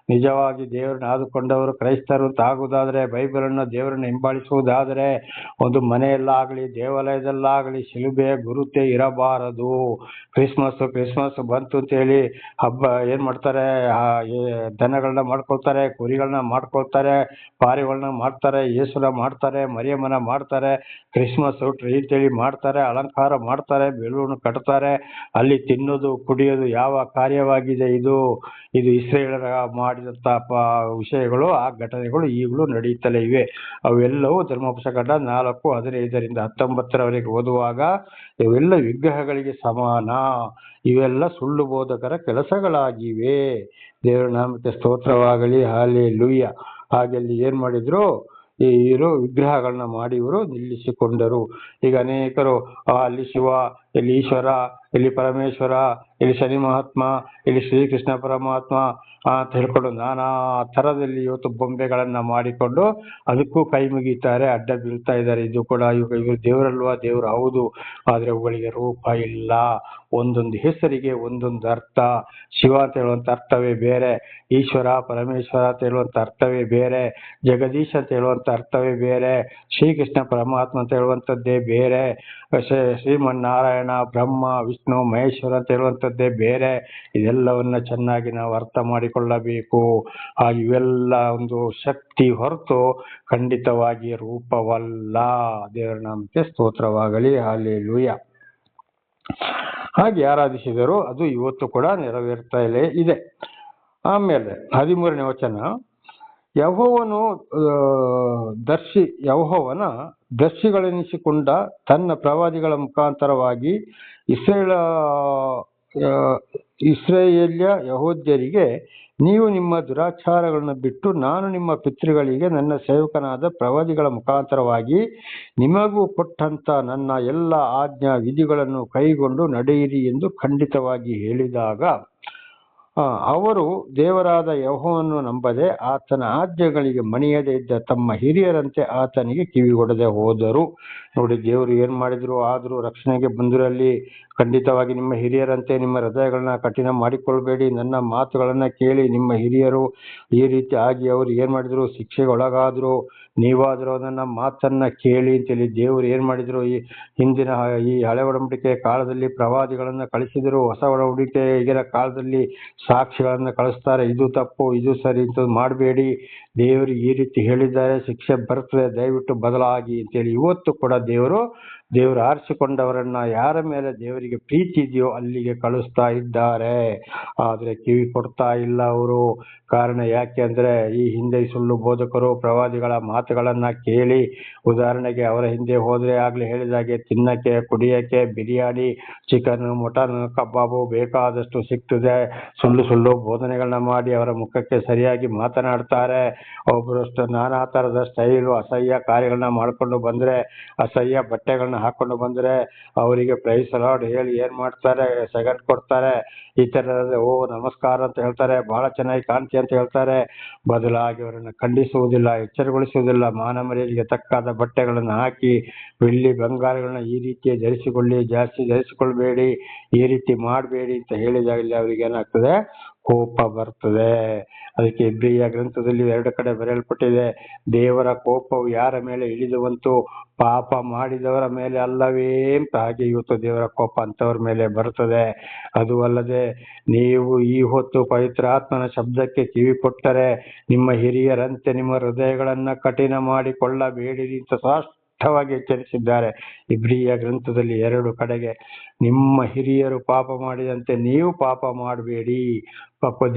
ನಿಜವಾಗಿ ದೇವರನ್ನ ಆದುಕೊಂಡವರು ಕ್ರೈಸ್ತರು ಅಂತ ಆಗುವುದಾದ್ರೆ, ಬೈಬಲನ್ನು ದೇವರನ್ನು ಹಿಂಬಾಲಿಸುವುದಾದರೆ ಒಂದು ಮನೆಯಲ್ಲಾಗಲಿ ದೇವಾಲಯದಲ್ಲಾಗಲಿ ಶಿಲುಬೆ ಗುರುತೆ ಇರಬಾರದು. ಕ್ರಿಸ್ಮಸ್ ಬಂತು ಅಂತೇಳಿ ಹಬ್ಬ ಏನ್ ಮಾಡ್ತಾರೆ, ದನಗಳನ್ನ ಮಾಡ್ಕೊಳ್ತಾರೆ, ಕುರಿಗಳನ್ನ ಮಾಡ್ಕೊಳ್ತಾರೆ, ಪಾರಿಗಳನ್ನ ಮಾಡ್ತಾರೆ, ಯೇಸುನ ಮಾಡ್ತಾರೆ, ಮರಿಯಮ್ಮನ ಮಾಡ್ತಾರೆ, ಕ್ರಿಸ್ಮಸ್ ಟ್ರೀ ಅಂತೇಳಿ ಮಾಡ್ತಾರೆ, ಅಲಂಕಾರ ಮಾಡ್ತಾರೆ, ಬೆಲೂನು ಕಟ್ತಾರೆ. ಅಲ್ಲಿ ತಿನ್ನೋದು ಕುಡಿಯೋದು ಯಾವ ಕಾರ್ಯವಾಗಿದೆ? ಇದು ಇಸ್ರೇಲರ ಮಾಡಿದಂತ ವಿಷಯಗಳು, ಆ ಘಟನೆಗಳು ಈಗಲೂ ನಡೀತಲೇ ಇವೆ. ಅವೆಲ್ಲವೂ ಧರ್ಮೋಪದೇಶಕಾಂಡ 4:15-19 ಓದುವಾಗ ಇವೆಲ್ಲ ವಿಗ್ರಹಗಳಿಗೆ ಸಮಾನ, ಇವೆಲ್ಲ ಸುಳ್ಳು ಬೋಧಕರ ಕೆಲಸಗಳಾಗಿವೆ. ದೇವರ ನಾಮಕ್ಕೆ ಸ್ತೋತ್ರವಾಗಲಿ. ಹಲ್ಲೆಲೂಯಾ. ಹಾಗೆ ಅಲ್ಲಿ ಏನ್ ಮಾಡಿದ್ರು, ಇವರು ವಿಗ್ರಹಗಳನ್ನ ಮಾಡಿ ಇವರು ನಿಲ್ಲಿಸಿಕೊಂಡರು. ಈಗ ಅನೇಕರು ಅಲ್ಲಿ ಶಿವ, ಇಲ್ಲಿ ಈಶ್ವರ, ಇಲ್ಲಿ ಪರಮೇಶ್ವರ, ಇಲ್ಲಿ ಶನಿ ಮಹಾತ್ಮ, ಇಲ್ಲಿ ಶ್ರೀಕೃಷ್ಣ ಪರಮಾತ್ಮ ಅಂತ ಹೇಳ್ಕೊಂಡು ನಾನಾ ಥರದಲ್ಲಿ ಇವತ್ತು ಬೊಂಬೆಗಳನ್ನ ಮಾಡಿಕೊಂಡು ಅದಕ್ಕೂ ಕೈ ಮುಗಿತಾರೆ, ಅಡ್ಡ ಬೀಳ್ತಾ ಇದ್ದಾರೆ. ಇದು ಕೂಡ ಇವರು ದೇವರಲ್ವಾ? ದೇವರು ಹೌದು, ಆದ್ರೆ ಅವುಗಳಿಗೆ ರೂಪ ಇಲ್ಲ. ಒಂದೊಂದು ಹೆಸರಿಗೆ ಒಂದೊಂದು ಅರ್ಥ. ಶಿವ ಅಂತ ಹೇಳುವಂತ ಅರ್ಥವೇ ಬೇರೆ, ಈಶ್ವರ ಪರಮೇಶ್ವರ ಅಂತ ಹೇಳುವಂತ ಅರ್ಥವೇ ಬೇರೆ, ಜಗದೀಶ್ ಅಂತ ಹೇಳುವಂತ ಅರ್ಥವೇ ಬೇರೆ, ಶ್ರೀಕೃಷ್ಣ ಪರಮಾತ್ಮ ಅಂತ ಹೇಳುವಂಥದ್ದೇ ಬೇರೆ, ಶ್ರೀಮನ್ನಾರಾಯಣ ಬ್ರಹ್ಮ ವಿಷ್ಣು ಮಹೇಶ್ವರ ಅಂತ ಹೇಳುವಂಥದ್ದೇ ಬೇರೆ. ಇದೆಲ್ಲವನ್ನ ಚೆನ್ನಾಗಿ ನಾವು ಅರ್ಥ ಮಾಡಿಕೊಳ್ಳಬೇಕು. ಇವೆಲ್ಲ ಒಂದು ಶಕ್ತಿ ಹೊರತು ಖಂಡಿತವಾಗಿ ರೂಪವಲ್ಲ. ದೇವರ ನಾಮಕ್ಕೆ ಸ್ತೋತ್ರವಾಗಲಿ. ಹಲ್ಲೆಲೂಯಾ. ಹಾಗೆ ಆರಾಧಿಸಿದರು, ಅದು ಇವತ್ತು ಕೂಡ ನೆರವೇರ್ತಾ ಇದೆ. ಆಮೇಲೆ 13ನೇ ವಚನ, ಯೆಹೋವನ ದರ್ಶಿಗಳೆನಿಸಿಕೊಂಡ ತನ್ನ ಪ್ರವಾದಿಗಳ ಮುಖಾಂತರವಾಗಿ ಇಸ್ರಾಯೇಲ್ಯ ಯಹೂದ್ಯರಿಗೆ, ನೀವು ನಿಮ್ಮ ದುರಾಚಾರಗಳನ್ನು ಬಿಟ್ಟು ನಾನು ನಿಮ್ಮ ಪಿತೃಗಳಿಗೆ ನನ್ನ ಸೇವಕನಾದ ಪ್ರವಾದಿಗಳ ಮುಖಾಂತರವಾಗಿ ನಿಮಗೂ ಕೊಟ್ಟಂತ ನನ್ನ ಎಲ್ಲ ಆಜ್ಞಾ ವಿಧಿಗಳನ್ನು ಕೈಗೊಂಡು ನಡೆಯಿರಿ ಎಂದು ಖಂಡಿತವಾಗಿ ಹೇಳಿದಾಗ, ಅವರು ದೇವರಾದ ಯೆಹೋವನನ್ನು ನಂಬದೆ ಆತನ ಆಜ್ಞೆಗಳಿಗೆ ಮಣಿಯದೇ ಇದ್ದ ತಮ್ಮ ಹಿರಿಯರಂತೆ ಆತನಿಗೆ ಕಿವಿಗೊಡದೆ ಹೋದರು. ನೋಡಿ, ದೇವರು ಏನ್ ಮಾಡಿದ್ರು, ಆದ್ರೂ ರಕ್ಷಣೆಗೆ ಬಂದರಲ್ಲಿ ಖಂಡಿತವಾಗಿ ನಿಮ್ಮ ಹಿರಿಯರಂತೆ ನಿಮ್ಮ ಹೃದಯಗಳನ್ನ ಕಠಿಣ ಮಾಡಿಕೊಳ್ಬೇಡಿ, ನನ್ನ ಮಾತುಗಳನ್ನ ಕೇಳಿ. ನಿಮ್ಮ ಹಿರಿಯರು ಈ ರೀತಿ ಆಗಿ ಅವರು ಏನ್ ಮಾಡಿದ್ರು, ಶಿಕ್ಷೆಗೆ ಒಳಗಾದ್ರು. ನೀವಾದರೂ ನನ್ನ ಮಾತನ್ನ ಕೇಳಿ ಅಂತೇಳಿ ದೇವರು ಏನ್ ಮಾಡಿದ್ರು, ಈ ಹಿಂದಿನ ಈ ಹಳೆ ಒಡಂಬಡಿಕೆ ಕಾಲದಲ್ಲಿ ಪ್ರವಾದಿಗಳನ್ನ ಕಳಿಸಿದ್ರು. ಹೊಸ ಒಡಂಬಡಿಕೆ ಈಗಿನ ಕಾಲದಲ್ಲಿ ಸಾಕ್ಷಿಗಳನ್ನ ಕಳಿಸ್ತಾರೆ. ಇದು ತಪ್ಪು, ಇದು ಸರಿ ಅಂತ ಮಾಡಬೇಡಿ, ದೇವರು ಈ ರೀತಿ ಹೇಳಿದ್ದಾರೆ, ಶಿಕ್ಷೆ ಬರ್ತದೆ, ದಯವಿಟ್ಟು ಬದಲಾಗಿ ಅಂತೇಳಿ ಇವತ್ತು ಕೂಡ ದೇವರು ಆರಿಸಿಕೊಂಡವರನ್ನ ಯಾರ ಮೇಲೆ ದೇವರಿಗೆ ಪ್ರೀತಿ ಇದೆಯೋ ಅಲ್ಲಿಗೆ ಕಳಿಸ್ತಾ ಇದ್ದಾರೆ. ಆದ್ರೆ ಕಿವಿ ಕೊಡ್ತಾ ಇಲ್ಲ ಅವರು. ಕಾರಣ ಯಾಕೆ ಅಂದ್ರೆ, ಈ ಹಿಂದೆ ಸುಳ್ಳು ಬೋಧಕರು ಪ್ರವಾದಿಗಳ ಮಾತುಗಳನ್ನ ಕೇಳಿ, ಉದಾಹರಣೆಗೆ ಅವರ ಹಿಂದೆ ಹೋದ್ರೆ ಆಗ್ಲೇ ಹೇಳಿದಾಗೆ ತಿನ್ನಕ್ಕೆ ಕುಡಿಯಕ್ಕೆ ಬಿರಿಯಾನಿ, ಚಿಕನ್, ಮಟನ್, ಕಬಾಬು ಬೇಕಾದಷ್ಟು ಸಿಗ್ತದೆ. ಸುಳ್ಳು ಬೋಧನೆಗಳನ್ನ ಮಾಡಿ ಅವರ ಮುಖಕ್ಕೆ ಸರಿಯಾಗಿ ಮಾತನಾಡ್ತಾರೆ. ಒಬ್ಬರಷ್ಟು ನಾನಾ ತರದ ಸ್ಟೈಲು, ಅಸಹ್ಯ ಕಾರ್ಯಗಳನ್ನ ಮಾಡ್ಕೊಂಡು ಬಂದ್ರೆ, ಅಸಹ್ಯ ಬಟ್ಟೆಗಳನ್ನ ಹಾಕೊಂಡು ಬಂದ್ರೆ ಅವರಿಗೆ ಪ್ರೈಸ್ ಲಾರ್ಡ್ ಹೇಳಿ ಏನ್ ಮಾಡ್ತಾರೆ, ಸೆಕೆಂಡ್ ಕೊಡ್ತಾರೆ. ಈ ತರದ ನಮಸ್ಕಾರ ಅಂತ ಹೇಳ್ತಾರೆ, ಬಹಳ ಚೆನ್ನಾಗಿ ಕಾಣ್ತಿ ಅಂತ ಹೇಳ್ತಾರೆ. ಬದಲಾಗಿ ಅವರನ್ನು ಖಂಡಿಸುವುದಿಲ್ಲ, ಎಚ್ಚರಗೊಳಿಸುವುದಿಲ್ಲ. ಮಾನ ಮರ್ಯಾದೆಗೆ ತಕ್ಕಾದ ಬಟ್ಟೆಗಳನ್ನ ಹಾಕಿ, ಬೆಳ್ಳಿ ಬಂಗಾರಗಳನ್ನ ಈ ರೀತಿ ಧರಿಸಿಕೊಳ್ಳಿ, ಜಾಸ್ತಿ ಧರಿಸಿಕೊಳ್ಬೇಡಿ, ಈ ರೀತಿ ಮಾಡಬೇಡಿ ಅಂತ ಹೇಳಿದಾಗಲೇ ಅವ್ರಿಗೆ ಏನಾಗ್ತದೆ, ಕೋಪ ಬರ್ತದೆ. ಅದಕ್ಕೆ ಇಬ್ರಿಯ ಗ್ರಂಥದಲ್ಲಿ 2 ಕಡೆ ಬರೆಯಲ್ಪಟ್ಟಿದೆ, ದೇವರ ಕೋಪವು ಯಾರ ಮೇಲೆ ಇಳಿದು ಬಂತು, ಪಾಪ ಮಾಡಿದವರ ಮೇಲೆ ಅಲ್ಲವೇ ಅಂತ. ಹಾಗೆ ಇವತ್ತು ದೇವರ ಕೋಪ ಅಂತವ್ರ ಮೇಲೆ ಬರ್ತದೆ. ಅದು ಅಲ್ಲದೆ ನೀವು ಈ ಹೊತ್ತು ಪವಿತ್ರಾತ್ಮನ ಶಬ್ದಕ್ಕೆ ಕಿವಿ ಕೊಟ್ಟರೆ, ನಿಮ್ಮ ಹಿರಿಯರಂತೆ ನಿಮ್ಮ ಹೃದಯಗಳನ್ನ ಕಠಿಣ ಮಾಡಿಕೊಳ್ಳಬೇಡಿರಿ ಅಂತ ಸ್ಪಷ್ಟವಾಗಿ ಎಚ್ಚರಿಸಿದ್ದಾರೆ. ಇಬ್ರಿಯ ಗ್ರಂಥದಲ್ಲಿ 2 ಕಡೆಗೆ ನಿಮ್ಮ ಹಿರಿಯರು ಪಾಪ ಮಾಡಿದಂತೆ ನೀವು ಪಾಪ ಮಾಡಬೇಡಿ,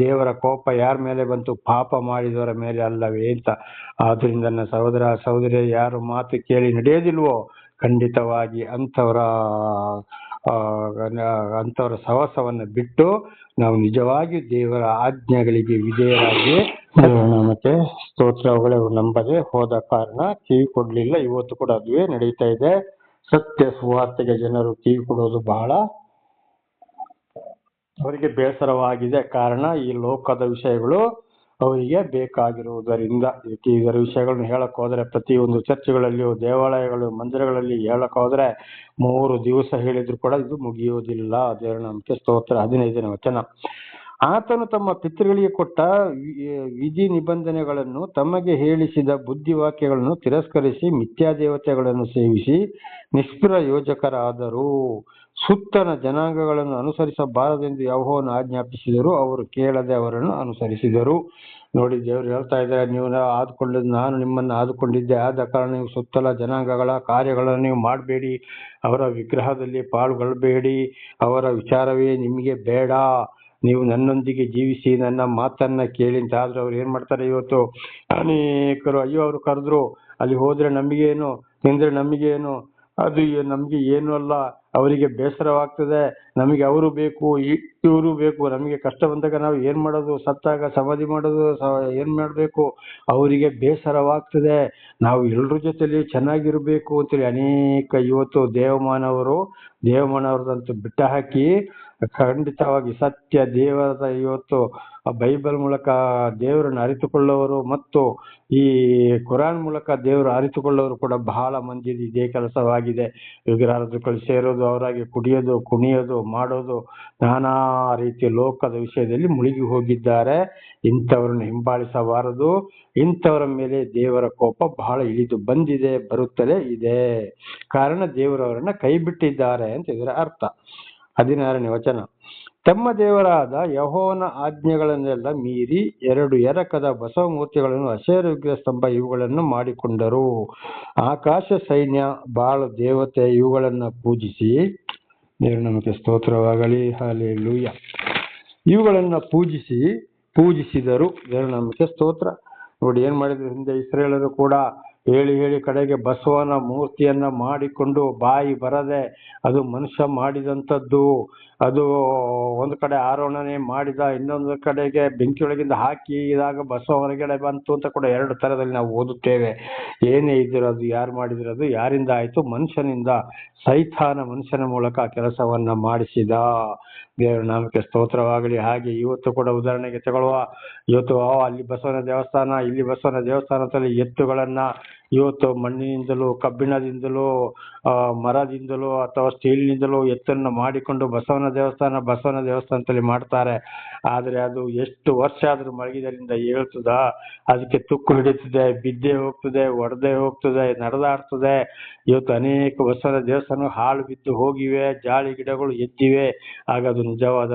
ದೇವರ ಕೋಪ ಯಾರ ಮೇಲೆ ಬಂತು? ಪಾಪ ಮಾಡಿದವರ ಮೇಲೆ ಅಲ್ಲವೇ ಅಂತ. ಆದ್ರಿಂದ ನನ್ನ ಸಹೋದರ ಸಹೋದರಿ, ಯಾರು ಮಾತು ಕೇಳಿ ನಡೆಯೋದಿಲ್ವೋ ಖಂಡಿತವಾಗಿ ಅಂಥವರ ಸಹವಾಸವನ್ನು ಬಿಟ್ಟು ನಾವು ನಿಜವಾಗಿ ದೇವರ ಆಜ್ಞೆಗಳಿಗೆ ವಿಧೇಯರಾಗಿ ಮತ್ತೆ ಸ್ತೋತ್ರಗಳೇ ನಂಬದೆ ಹೋದ ಕಾರಣ ಕಿವಿ ಕೊಡ್ಲಿಲ್ಲ. ಇವತ್ತು ಕೂಡ ಅದುವೇ ನಡೀತಾ ಇದೆ. ಸತ್ಯ ಸುವಾರ್ತೆಗೆ ಜನರು ಕಿವಿ ಕೊಡೋದು ಬಹಳ ಅವರಿಗೆ ಬೇಸರವಾಗಿದೆ. ಕಾರಣ ಈ ಲೋಕದ ವಿಷಯಗಳು ಅವರಿಗೆ ಬೇಕಾಗಿರುವುದರಿಂದ. ಇದರ ವಿಷಯಗಳನ್ನು ಹೇಳಕ್ ಹೋದ್ರೆ ಪ್ರತಿಯೊಂದು ಚರ್ಚ್ಗಳಲ್ಲಿಯೂ, ದೇವಾಲಯಗಳು, ಮಂದಿರಗಳಲ್ಲಿ ಹೇಳಕ್ ಹೋದ್ರೆ 3 ದಿವಸ ಹೇಳಿದ್ರು ಕೂಡ ಇದು ಮುಗಿಯುವುದಿಲ್ಲ. ದೇವರ ನಾಮಕ್ಕೆ ಸ್ತೋತ್ರ. 15ನೇ ವಚನ. ಆತನು ತಮ್ಮ ಪಿತೃಗಳಿಗೆ ಕೊಟ್ಟ ವಿಧಿ ನಿಬಂಧನೆಗಳನ್ನು, ತಮಗೆ ಹೇಳಿಸಿದ ಬುದ್ಧಿವಾಕ್ಯಗಳನ್ನು ತಿರಸ್ಕರಿಸಿ ಮಿಥ್ಯಾದೇವತೆಗಳನ್ನು ಸೇವಿಸಿ ನಿಷ್ಪ್ರಯೋಜಕರಾದರು. ಸುತ್ತನ ಜನಾಂಗಗಳನ್ನು ಅನುಸರಿಸಬಾರದೆಂದು ಯೆಹೋವನು ಆಜ್ಞಾಪಿಸಿದರು, ಅವರು ಕೇಳದೆ ಅವರನ್ನು ಅನುಸರಿಸಿದರು. ನೋಡಿ, ದೇವರು ಹೇಳ್ತಾ ಇದ್ದಾರೆ, ನೀವು ಆದುಕೊಂಡಿದ್ದು ನಾನು ನಿಮ್ಮನ್ನು ಆದುಕೊಂಡಿದ್ದೆ, ಆದ ಕಾರಣ ನೀವು ಸುತ್ತಲ ಜನಾಂಗಗಳ ಕಾರ್ಯಗಳನ್ನು ನೀವು ಮಾಡಬೇಡಿ, ಅವರ ವಿಗ್ರಹದಲ್ಲಿ ಪಾಲ್ಗೊಳ್ಳಬೇಡಿ, ಅವರ ವಿಚಾರವೇ ನಿಮಗೆ ಬೇಡ, ನೀವು ನನ್ನೊಂದಿಗೆ ಜೀವಿಸಿ ನನ್ನ ಮಾತನ್ನ ಕೇಳಿ ಅಂತ. ಆದ್ರೆ ಅವ್ರು ಏನ್ ಮಾಡ್ತಾರೆ ಇವತ್ತು? ಅನೇಕರು ಅಯ್ಯೋ ಅವ್ರು ಕರೆದ್ರು, ಅಲ್ಲಿ ಹೋದ್ರೆ ನಮಗೇನು, ತಿಂದ್ರೆ ನಮಗೇನು, ಅದು ನಮ್ಗೆ ಏನು ಅಲ್ಲ, ಅವರಿಗೆ ಬೇಸರವಾಗ್ತದೆ, ನಮಗೆ ಅವರು ಬೇಕು ಇವರು ಬೇಕು, ನಮಗೆ ಕಷ್ಟ ಬಂದಾಗ ನಾವು ಏನ್ ಮಾಡೋದು, ಸತ್ತಾಗ ಸಮಾಧಿ ಮಾಡೋದು, ಏನ್ ಮಾಡ್ಬೇಕು, ಅವರಿಗೆ ಬೇಸರವಾಗ್ತದೆ, ನಾವು ಎಲ್ರ ಜೊತೆಲಿ ಚೆನ್ನಾಗಿರ್ಬೇಕು ಅಂತೇಳಿ ಅನೇಕ ಇವತ್ತು ದೇವಮಾನವರದಂತೂ ಬಿಟ್ಟ ಹಾಕಿ ಖಂಡಿತವಾಗಿ ಸತ್ಯ ದೇವರದ ಇವತ್ತು ಬೈಬಲ್ ಮೂಲಕ ದೇವರನ್ನು ಅರಿತುಕೊಳ್ಳೋರು ಮತ್ತು ಈ ಕುರಾನ್ ಮೂಲಕ ದೇವರು ಅರಿತುಕೊಳ್ಳೋರು ಕೂಡ ಬಹಳ ಮಂದಿ ಇದೇ ಕೆಲಸವಾಗಿದೆ. ವಿಗ್ರಹಾರಾಧಕರು ಸೇರೋದು, ಅವರಾಗಿ ಕುಡಿಯೋದು, ಕುಣಿಯೋದು, ಮಾಡೋದು, ನಾನಾ ರೀತಿಯ ಲೋಕದ ವಿಷಯದಲ್ಲಿ ಮುಳುಗಿ ಹೋಗಿದ್ದಾರೆ. ಇಂಥವರನ್ನು ಹಿಂಬಾಲಿಸಬಾರದು. ಇಂಥವರ ಮೇಲೆ ದೇವರ ಕೋಪ ಬಹಳ ಇಳಿದು ಬಂದಿದೆ, ಬರುತ್ತಲೇ ಇದೆ. ಕಾರಣ ದೇವರವರನ್ನ ಕೈ ಬಿಟ್ಟಿದ್ದಾರೆ ಅಂತ ಇದರ ಅರ್ಥ. 16ನೇ ವಚನ. ತಮ್ಮ ದೇವರಾದ ಯೆಹೋವನ ಆಜ್ಞೆಗಳನ್ನೆಲ್ಲ ಮೀರಿ 2 ಎರಕದ ಬಸವ ಮೂರ್ತಿಗಳನ್ನು, ಅಶೇರ ವಿಗ್ರಹ ಸ್ತಂಭ ಇವುಗಳನ್ನು ಮಾಡಿಕೊಂಡರು. ಆಕಾಶ ಸೈನ್ಯ, ಬಾಳ ದೇವತೆ ಇವುಗಳನ್ನ ಪೂಜಿಸಿ, ದೇವರು ನಮಗೆ ಸ್ತೋತ್ರವಾಗಲಿ, ಹಲ್ಲೆಲೂಯಾ, ಇವುಗಳನ್ನ ಪೂಜಿಸಿದರು. ದೇವರು ನಮಗೆ ಸ್ತೋತ್ರ. ನೋಡಿ ಏನ್ ಮಾಡಿದ್ರು ಹಿಂದೆ ಇಸ್ರೇಲರು ಕೂಡ ಹೇಳಿ ಕಡೆಗೆ ಬಸವನ ಮೂರ್ತಿಯನ್ನ ಮಾಡಿಕೊಂಡು ಬಾಯಿ ಬರದೆ, ಅದು ಮನುಷ್ಯ ಮಾಡಿದಂಥದ್ದು, ಅದು ಒಂದು ಕಡೆ ಆರೋಹಣೆ ಮಾಡಿದ, ಇನ್ನೊಂದು ಕಡೆಗೆ ಬೆಂಕಿಯೊಳಗಿಂದ ಹಾಕಿದಾಗ ಬಸವ ಹೊರಗಡೆ ಬಂತು ಅಂತ ಕೂಡ 2 ಥರದಲ್ಲಿ ನಾವು ಓದುತ್ತೇವೆ. ಏನೇ ಇದ್ದಿರೋದು, ಯಾರು ಮಾಡಿದಿರೋದು, ಯಾರಿಂದ ಆಯ್ತು? ಮನುಷ್ಯನಿಂದ. ಸೈತಾನ ಮನುಷ್ಯನ ಮೂಲಕ ಕೆಲಸವನ್ನ ಮಾಡಿಸಿದ. ದೇವರ ನಾಮಕ್ಕೆ ಸ್ತೋತ್ರವಾಗಲಿ. ಹಾಗೆ ಇವತ್ತು ಕೂಡ ಉದಾಹರಣೆಗೆ ತಗೊಳ್ಳುವ, ಇವತ್ತು ಅಲ್ಲಿ ಬಸವನ ದೇವಸ್ಥಾನ, ಇಲ್ಲಿ ಬಸವನ ದೇವಸ್ಥಾನದಲ್ಲಿ ಎತ್ತುಗಳನ್ನ ಇವತ್ತು ಮಣ್ಣಿನಿಂದಲೂ, ಕಬ್ಬಿಣದಿಂದಲೂ, ಮರದಿಂದಲೂ ಅಥವಾ ಸ್ಟೀಲ್ನಿಂದಲೂ ಎತ್ತನ್ನು ಮಾಡಿಕೊಂಡು ಬಸವನ ದೇವಸ್ಥಾನದಲ್ಲಿ ಮಾಡ್ತಾರೆ. ಆದ್ರೆ ಅದು ಎಷ್ಟು ವರ್ಷ ಆದ್ರೂ ಮಲಗಿದರಿಂದ ಹೇಳ್ತದ, ಅದಕ್ಕೆ ತುಕ್ಕು ಹಿಡಿತದೆ, ಬಿದ್ದೆ ಹೋಗ್ತದೆ, ಒಡೆದೇ ಹೋಗ್ತದೆ, ನಡೆದಾಡ್ತದೆ. ಇವತ್ತು ಅನೇಕ ಬಸವನ ದೇವಸ್ಥಾನ ಹಾಳು ಬಿದ್ದು ಹೋಗಿವೆ, ಜಾಳಿ ಗಿಡಗಳು ಎದ್ದಿವೆ. ಆಗ ಅದು ನಿಜವಾದ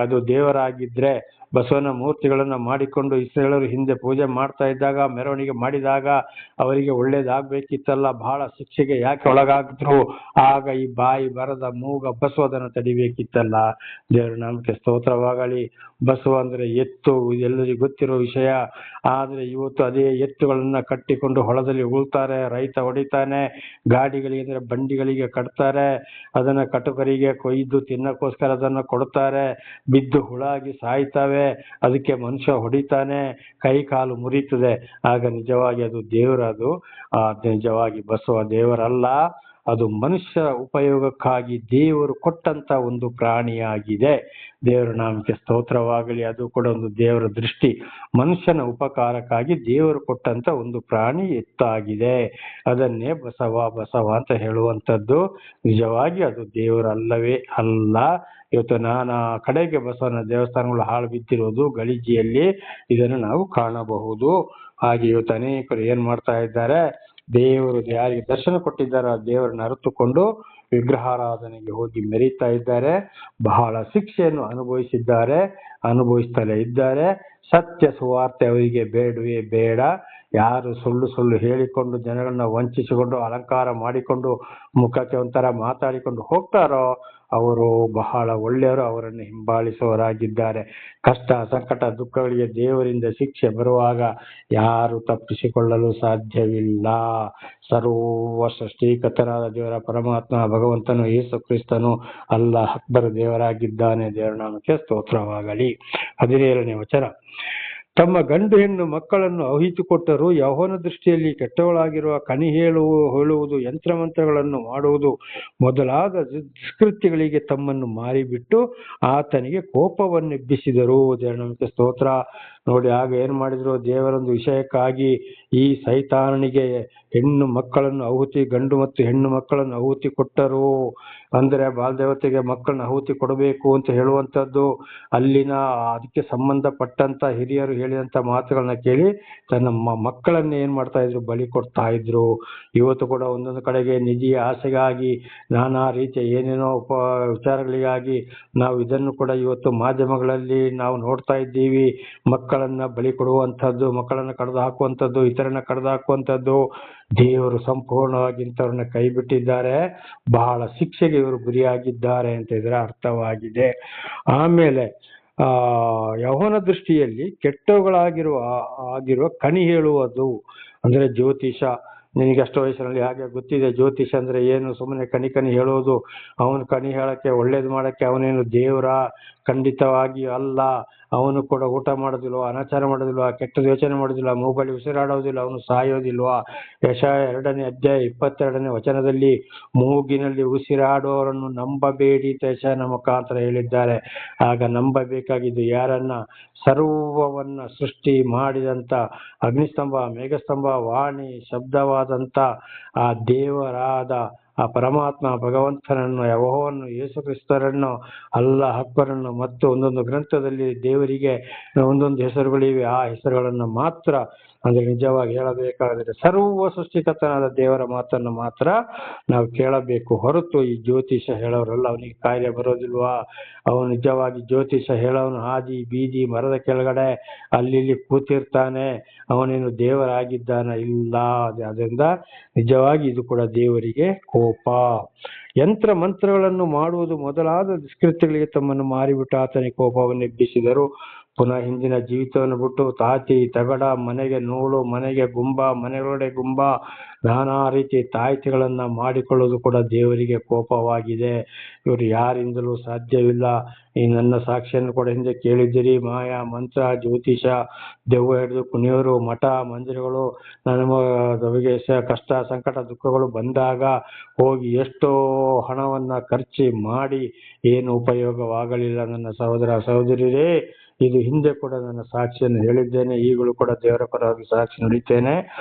ಅದು ದೇವರಾಗಿದ್ರೆ ಬಸವನ ಮೂರ್ತಿಗಳನ್ನ ಮಾಡಿಕೊಂಡು ಇಸ್ರೇಲರು ಹಿಂದೆ ಪೂಜೆ ಮಾಡ್ತಾ ಇದ್ದಾಗ, ಮೆರವಣಿಗೆ ಮಾಡಿದಾಗ ಅವರಿಗೆ ಒಳ್ಳೇದಾಗ್ಬೇಕಿತ್ತಲ್ಲ, ಬಹಳ ಶಿಕ್ಷೆಗೆ ಯಾಕೆ ಒಳಗಾಗಿದ್ರು? ಆಗ ಈ ಬಾಯಿ ಬರದ ಮೂಗ ಬಸವದನ್ನ ತಡಿಬೇಕಿತ್ತಲ್ಲ. ದೇವರ ನಾಮಕ್ಕೆ ಸ್ತೋತ್ರವಾಗಲಿ. ಬಸವ ಅಂದ್ರೆ ಎತ್ತು, ಎಲ್ಲರಿಗೂ ಗೊತ್ತಿರೋ ವಿಷಯ. ಆದ್ರೆ ಇವತ್ತು ಅದೇ ಎತ್ತುಗಳನ್ನ ಕಟ್ಟಿಕೊಂಡು ಹೊಲದಲ್ಲಿ ಉಳ್ತಾರೆ, ರೈತ ಹೊಡಿತಾನೆ, ಗಾಡಿಗಳಿಗೆ ಅಂದ್ರೆ ಬಂಡಿಗಳಿಗೆ ಕಟ್ತಾರೆ, ಅದನ್ನ ಕಟುಕರಿಗೆ ಕೊಯ್ದು ತಿನ್ನಕ್ಕೋಸ್ಕರ ಅದನ್ನ ಕೊಡ್ತಾರೆ, ಬಿದ್ದು ಹುಳಾಗಿ ಸಾಯ್ತವೆ, ಅದಕ್ಕೆ ಮನುಷ್ಯ ಹೊಡಿತಾನೆ, ಕೈ ಕಾಲು ಮುರಿತದೆ. ಆಗ ನಿಜವಾಗಿ ಅದು ದೇವರದು, ನಿಜವಾಗಿ ಬಸವ ದೇವರಲ್ಲ, ಅದು ಮನುಷ್ಯ ಉಪಯೋಗಕ್ಕಾಗಿ ದೇವರು ಕೊಟ್ಟಂತ ಒಂದು ಪ್ರಾಣಿಯಾಗಿದೆ. ದೇವರ ನಾಮಕ್ಕೆ ಸ್ತೋತ್ರವಾಗಲಿ. ಅದು ಕೂಡ ಒಂದು ದೇವರ ದೃಷ್ಟಿ, ಮನುಷ್ಯನ ಉಪಕಾರಕ್ಕಾಗಿ ದೇವರು ಕೊಟ್ಟಂತ ಒಂದು ಪ್ರಾಣಿ ಎತ್ತಾಗಿದೆ. ಅದನ್ನೇ ಬಸವ ಅಂತ ಹೇಳುವಂಥದ್ದು. ನಿಜವಾಗಿ ಅದು ದೇವರಲ್ಲವೇ ಅಲ್ಲ. ಇವತ್ತು ನಾನಾ ಕಡೆಗೆ ಬಸವನ ದೇವಸ್ಥಾನಗಳು ಹಾಳು ಬಿದ್ದಿರೋದು ಗಲೀಜಿಯಲ್ಲಿ ಇದನ್ನು ನಾವು ಕಾಣಬಹುದು. ಹಾಗೆ ಇವತ್ತು ಅನೇಕರು ಏನ್ ಮಾಡ್ತಾ ಇದ್ದಾರೆ, ದೇವರು ಯಾರಿಗೆ ದರ್ಶನ ಕೊಟ್ಟಿದ್ದಾರೆ ಆ ದೇವರನ್ನ ಅರಿತುಕೊಂಡು ವಿಗ್ರಹಾರಾಧನೆಗೆ ಹೋಗಿ ಮೆರೀತಾ ಇದ್ದಾರೆ. ಬಹಳ ಶಿಕ್ಷೆಯನ್ನು ಅನುಭವಿಸ್ತಲೇ ಇದ್ದಾರೆ. ಸತ್ಯ ಸುವಾರ್ತೆ ಅವರಿಗೆ ಬೇಡವೇ ಬೇಡ. ಯಾರು ಸುಳ್ಳು ಸುಳ್ಳು ಹೇಳಿಕೊಂಡು ಜನಗಳನ್ನ ವಂಚಿಸಿಕೊಂಡು ಅಲಂಕಾರ ಮಾಡಿಕೊಂಡು ಮುಖಕ್ಕೆ ಒಂಥರ ಮಾತಾಡಿಕೊಂಡು ಹೋಗ್ತಾರೋ ಅವರು ಬಹಳ ಒಳ್ಳೆಯವರು, ಅವರನ್ನು ಹಿಂಬಾಲಿಸುವವರಾಗಿದ್ದಾರೆ. ಕಷ್ಟ ಸಂಕಟ ದುಃಖಗಳಿಗೆ ದೇವರಿಂದ ಶಿಕ್ಷೆ ಬರುವಾಗ ಯಾರು ತಪ್ಪಿಸಿಕೊಳ್ಳಲು ಸಾಧ್ಯವಿಲ್ಲ. ಸರ್ವ ಸೃಷ್ಟಿಕರ್ತನಾದ ದೇವರ ಪರಮಾತ್ಮ ಭಗವಂತನು ಯೇಸು ಕ್ರಿಸ್ತನು ಅಲ್ಲಾಹ್ ಅಕ್ಬರ್ ದೇವರಾಗಿದ್ದಾನೆ. ದೇವರ ನಾಮಕ್ಕೆ ಸ್ತೋತ್ರವಾಗಲಿ. 17ನೇ ವಚನ. ತಮ್ಮ ಗಂಡು ಹೆಣ್ಣು ಮಕ್ಕಳನ್ನು ಅಹಿತುಕೊಟ್ಟರು, ಯೆಹೋವನ ದೃಷ್ಟಿಯಲ್ಲಿ ಕೆಟ್ಟವಳಾಗಿರುವ ಕಣಿ ಹೇಳುವುದು, ಯಂತ್ರಮಂತ್ರಗಳನ್ನು ಮಾಡುವುದು ಮೊದಲಾದ ದುಷ್ಕೃತ್ಯಗಳಿಗೆ ತಮ್ಮನ್ನು ಮಾರಿಬಿಟ್ಟು ಆತನಿಗೆ ಕೋಪವನ್ನೆಬ್ಬಿಸಿದರು. ದೇವರ ಸ್ತೋತ್ರ. ನೋಡಿ, ಆಗ ಏನ್ ಮಾಡಿದ್ರು, ದೇವರೊಂದು ವಿಷಯಕ್ಕಾಗಿ ಈ ಸೈತಾನನಿಗೆ ಹೆಣ್ಣು ಮಕ್ಕಳನ್ನು ಆಹುತಿ, ಗಂಡು ಮತ್ತು ಹೆಣ್ಣು ಮಕ್ಕಳನ್ನು ಆಹುತಿ ಕೊಟ್ಟರು. ಅಂದ್ರೆ ಬಾಲ್ದೇವತೆಗೆ ಮಕ್ಕಳನ್ನ ಆಹುತಿ ಕೊಡಬೇಕು ಅಂತ ಹೇಳುವಂಥದ್ದು ಅಲ್ಲಿನ ಅದಕ್ಕೆ ಸಂಬಂಧಪಟ್ಟಂತ ಹಿರಿಯರು ಹೇಳಿದಂತ ಮಾತುಗಳನ್ನ ಕೇಳಿ ತನ್ನ ಮಕ್ಕಳನ್ನ ಏನ್ ಮಾಡ್ತಾ ಇದ್ರು, ಬಲಿ ಕೊಡ್ತಾ ಇದ್ರು. ಇವತ್ತು ಕೂಡ ಒಂದೊಂದು ಕಡೆಗೆ ನಿಧಿಯ ಆಸೆಗಾಗಿ ನಾನಾ ರೀತಿಯ ಏನೇನೋ ವಿಚಾರಗಳಿಗಾಗಿ ನಾವು ಇದನ್ನು ಕೂಡ ಇವತ್ತು ಮಾಧ್ಯಮಗಳಲ್ಲಿ ನಾವು ನೋಡ್ತಾ ಇದ್ದೀವಿ. ಮಕ್ಕಳನ್ನ ಬಲಿ ಕೊಡುವಂಥದ್ದು, ಮಕ್ಕಳನ್ನ ಕಡ್ದು ಹಾಕುವಂಥದ್ದು, ಇತರನ್ನ ಕಡ್ದು ಹಾಕುವಂಥದ್ದು. ದೇವರು ಸಂಪೂರ್ಣವಾಗಿ ಇಂಥವ್ರನ್ನ ಕೈ ಬಿಟ್ಟಿದ್ದಾರೆ, ಬಹಳ ಶಿಕ್ಷೆಗೆ ಇವರು ಗುರಿಯಾಗಿದ್ದಾರೆ ಅಂತ ಇದರ ಅರ್ಥವಾಗಿದೆ. ಆಮೇಲೆ ಯೆಹೋವನ ದೃಷ್ಟಿಯಲ್ಲಿ ಕೆಟ್ಟವುಗಳಾಗಿರುವ ಕಣಿ ಹೇಳುವುದು ಅಂದ್ರೆ ಜ್ಯೋತಿಷ. ನಿನಗೆ ಅಷ್ಟು ವಯಸ್ಸಿನಲ್ಲಿ ಹಾಗೆ ಗೊತ್ತಿದೆ ಜ್ಯೋತಿಷ ಅಂದ್ರೆ ಏನು, ಸುಮ್ಮನೆ ಕಣಿ ಹೇಳೋದು. ಅವನು ಕಣಿ ಹೇಳಕ್ಕೆ ಒಳ್ಳೇದು ಮಾಡಕ್ಕೆ ಅವನೇನು ದೇವರ? ಖಂಡಿತವಾಗಿ ಅಲ್ಲ. ಅವನು ಕೂಡ ಊಟ ಮಾಡೋದಿಲ್ವಾ, ಅನಾಚಾರ ಮಾಡೋದಿಲ್ವಾ, ಕೆಟ್ಟದ ಯೋಚನೆ ಮಾಡೋದಿಲ್ಲ, ಮೂಗಲ್ಲಿ ಉಸಿರಾಡೋದಿಲ್ಲ, ಅವನು ಸಾಯೋದಿಲ್ವಾ? ಯೆಶಾಯ 2ನೇ ಅಧ್ಯಾಯ 22ನೇ ವಚನದಲ್ಲಿ ಮೂಗಿನಲ್ಲಿ ಉಸಿರಾಡುವವರನ್ನು ನಂಬಬೇಡಿ ಅಂತ ಯೆಶಾಯನ ಮುಖಾಂತರ ಹೇಳಿದ್ದಾರೆ. ಆಗ ನಂಬಬೇಕಾಗಿದ್ದು ಯಾರನ್ನ? ಸರ್ವವನ್ನ ಸೃಷ್ಟಿ ಮಾಡಿದಂತ ಅಗ್ನಿಸ್ತಂಭ, ಮೇಘಸ್ತಂಭ, ವಾಣಿ, ಶಬ್ದವಾದಂತ ಆ ದೇವರಾದ ಆ ಪರಮಾತ್ಮ ಭಗವಂತನನ್ನು, ಯೆಹೋವನನ್ನು, ಯೇಸು ಕ್ರಿಸ್ತರನ್ನು, ಅಲ್ಲಾಹ್ ಅಕ್ಬರನ್ನು ಮತ್ತು ಒಂದೊಂದು ಗ್ರಂಥದಲ್ಲಿ ದೇವರಿಗೆ ಒಂದೊಂದು ಹೆಸರುಗಳಿವೆ. ಆ ಹೆಸರುಗಳನ್ನು ಮಾತ್ರ ಅಂದ್ರೆ ನಿಜವಾಗಿ ಹೇಳಬೇಕಾದರೆ ಸರ್ವ ಸೃಷ್ಟಿಕರ್ತನಾದ ದೇವರ ಮಾತನ್ನು ಮಾತ್ರ ನಾವು ಕೇಳಬೇಕು ಹೊರತು ಈ ಜ್ಯೋತಿಷ ಹೇಳೋರಲ್ಲ. ಅವನಿಗೆ ಕಾಯಿಲೆ ಬರೋದಿಲ್ವಾ? ಅವನು ನಿಜವಾಗಿ ಜ್ಯೋತಿಷ ಹೇಳೋನು ಹಾದಿ ಬೀದಿ ಮರದ ಕೆಳಗಡೆ ಅಲ್ಲಿ ಕೂತಿರ್ತಾನೆ, ಅವನೇನು ದೇವರಾಗಿದ್ದಾನ? ಇಲ್ಲ. ಅದರಿಂದ ನಿಜವಾಗಿ ಇದು ಕೂಡ ದೇವರಿಗೆ ಕೋಪ. ಯಂತ್ರ ಮಂತ್ರಗಳನ್ನು ಮಾಡುವುದು ಮೊದಲಾದ ದುಷ್ಕೃತ್ಯಗಳಿಗೆ ತಮ್ಮನ್ನು ಮಾರಿಬಿಟ್ಟು ಆತನಿಗೆ ಕೋಪವನ್ನು ಎಬ್ಬಿಸಿದರು. ಪುನಃ ಹಿಂದಿನ ಜೀವಿತವನ್ನು ಬಿಟ್ಟು ತಾತಿ ತಗಡ, ಮನೆಗೆ ನೂಲು, ಮನೆಗೆ ಗುಂಬ, ಮನೆಯೊಳಗಡೆ ಗುಂಬ, ನಾನಾ ರೀತಿ ತಾಯ್ತಿಗಳನ್ನ ಮಾಡಿಕೊಳ್ಳೋದು ಕೂಡ ದೇವರಿಗೆ ಕೋಪವಾಗಿದೆ. ಇವರು ಯಾರಿಂದಲೂ ಸಾಧ್ಯವಿಲ್ಲ. ಈ ನನ್ನ ಸಾಕ್ಷಿಯನ್ನು ಕೂಡ ಹಿಂದೆ ಕೇಳಿದ್ದೀರಿ. ಮಾಯಾ, ಮಂತ್ರ, ಜ್ಯೋತಿಷ, ದೆವ್ವ ಹಿಡಿದು ಕುಣಿಯೋರು, ಮಠ ಮಂದಿರಗಳು ನಮಗೆ ಕಷ್ಟ ಸಂಕಟ ದುಃಖಗಳು ಬಂದಾಗ ಹೋಗಿ ಎಷ್ಟೋ ಹಣವನ್ನ ಖರ್ಚು ಮಾಡಿ ಏನು ಉಪಯೋಗವಾಗಲಿಲ್ಲ. ನನ್ನ ಸಹೋದರ ಸಹೋದರಿಯರೇ, ಇದು ಹಿಂದೆ ಕೂಡ ನನ್ನ ಸಾಕ್ಷಿಯನ್ನು ಹೇಳಿದ್ದೇನೆ, ಈಗಲೂ ಕೂಡ ದೇವರ ಪರವಾಗಿ ಸಾಕ್ಷಿ ನುಡಿತೇನೆ.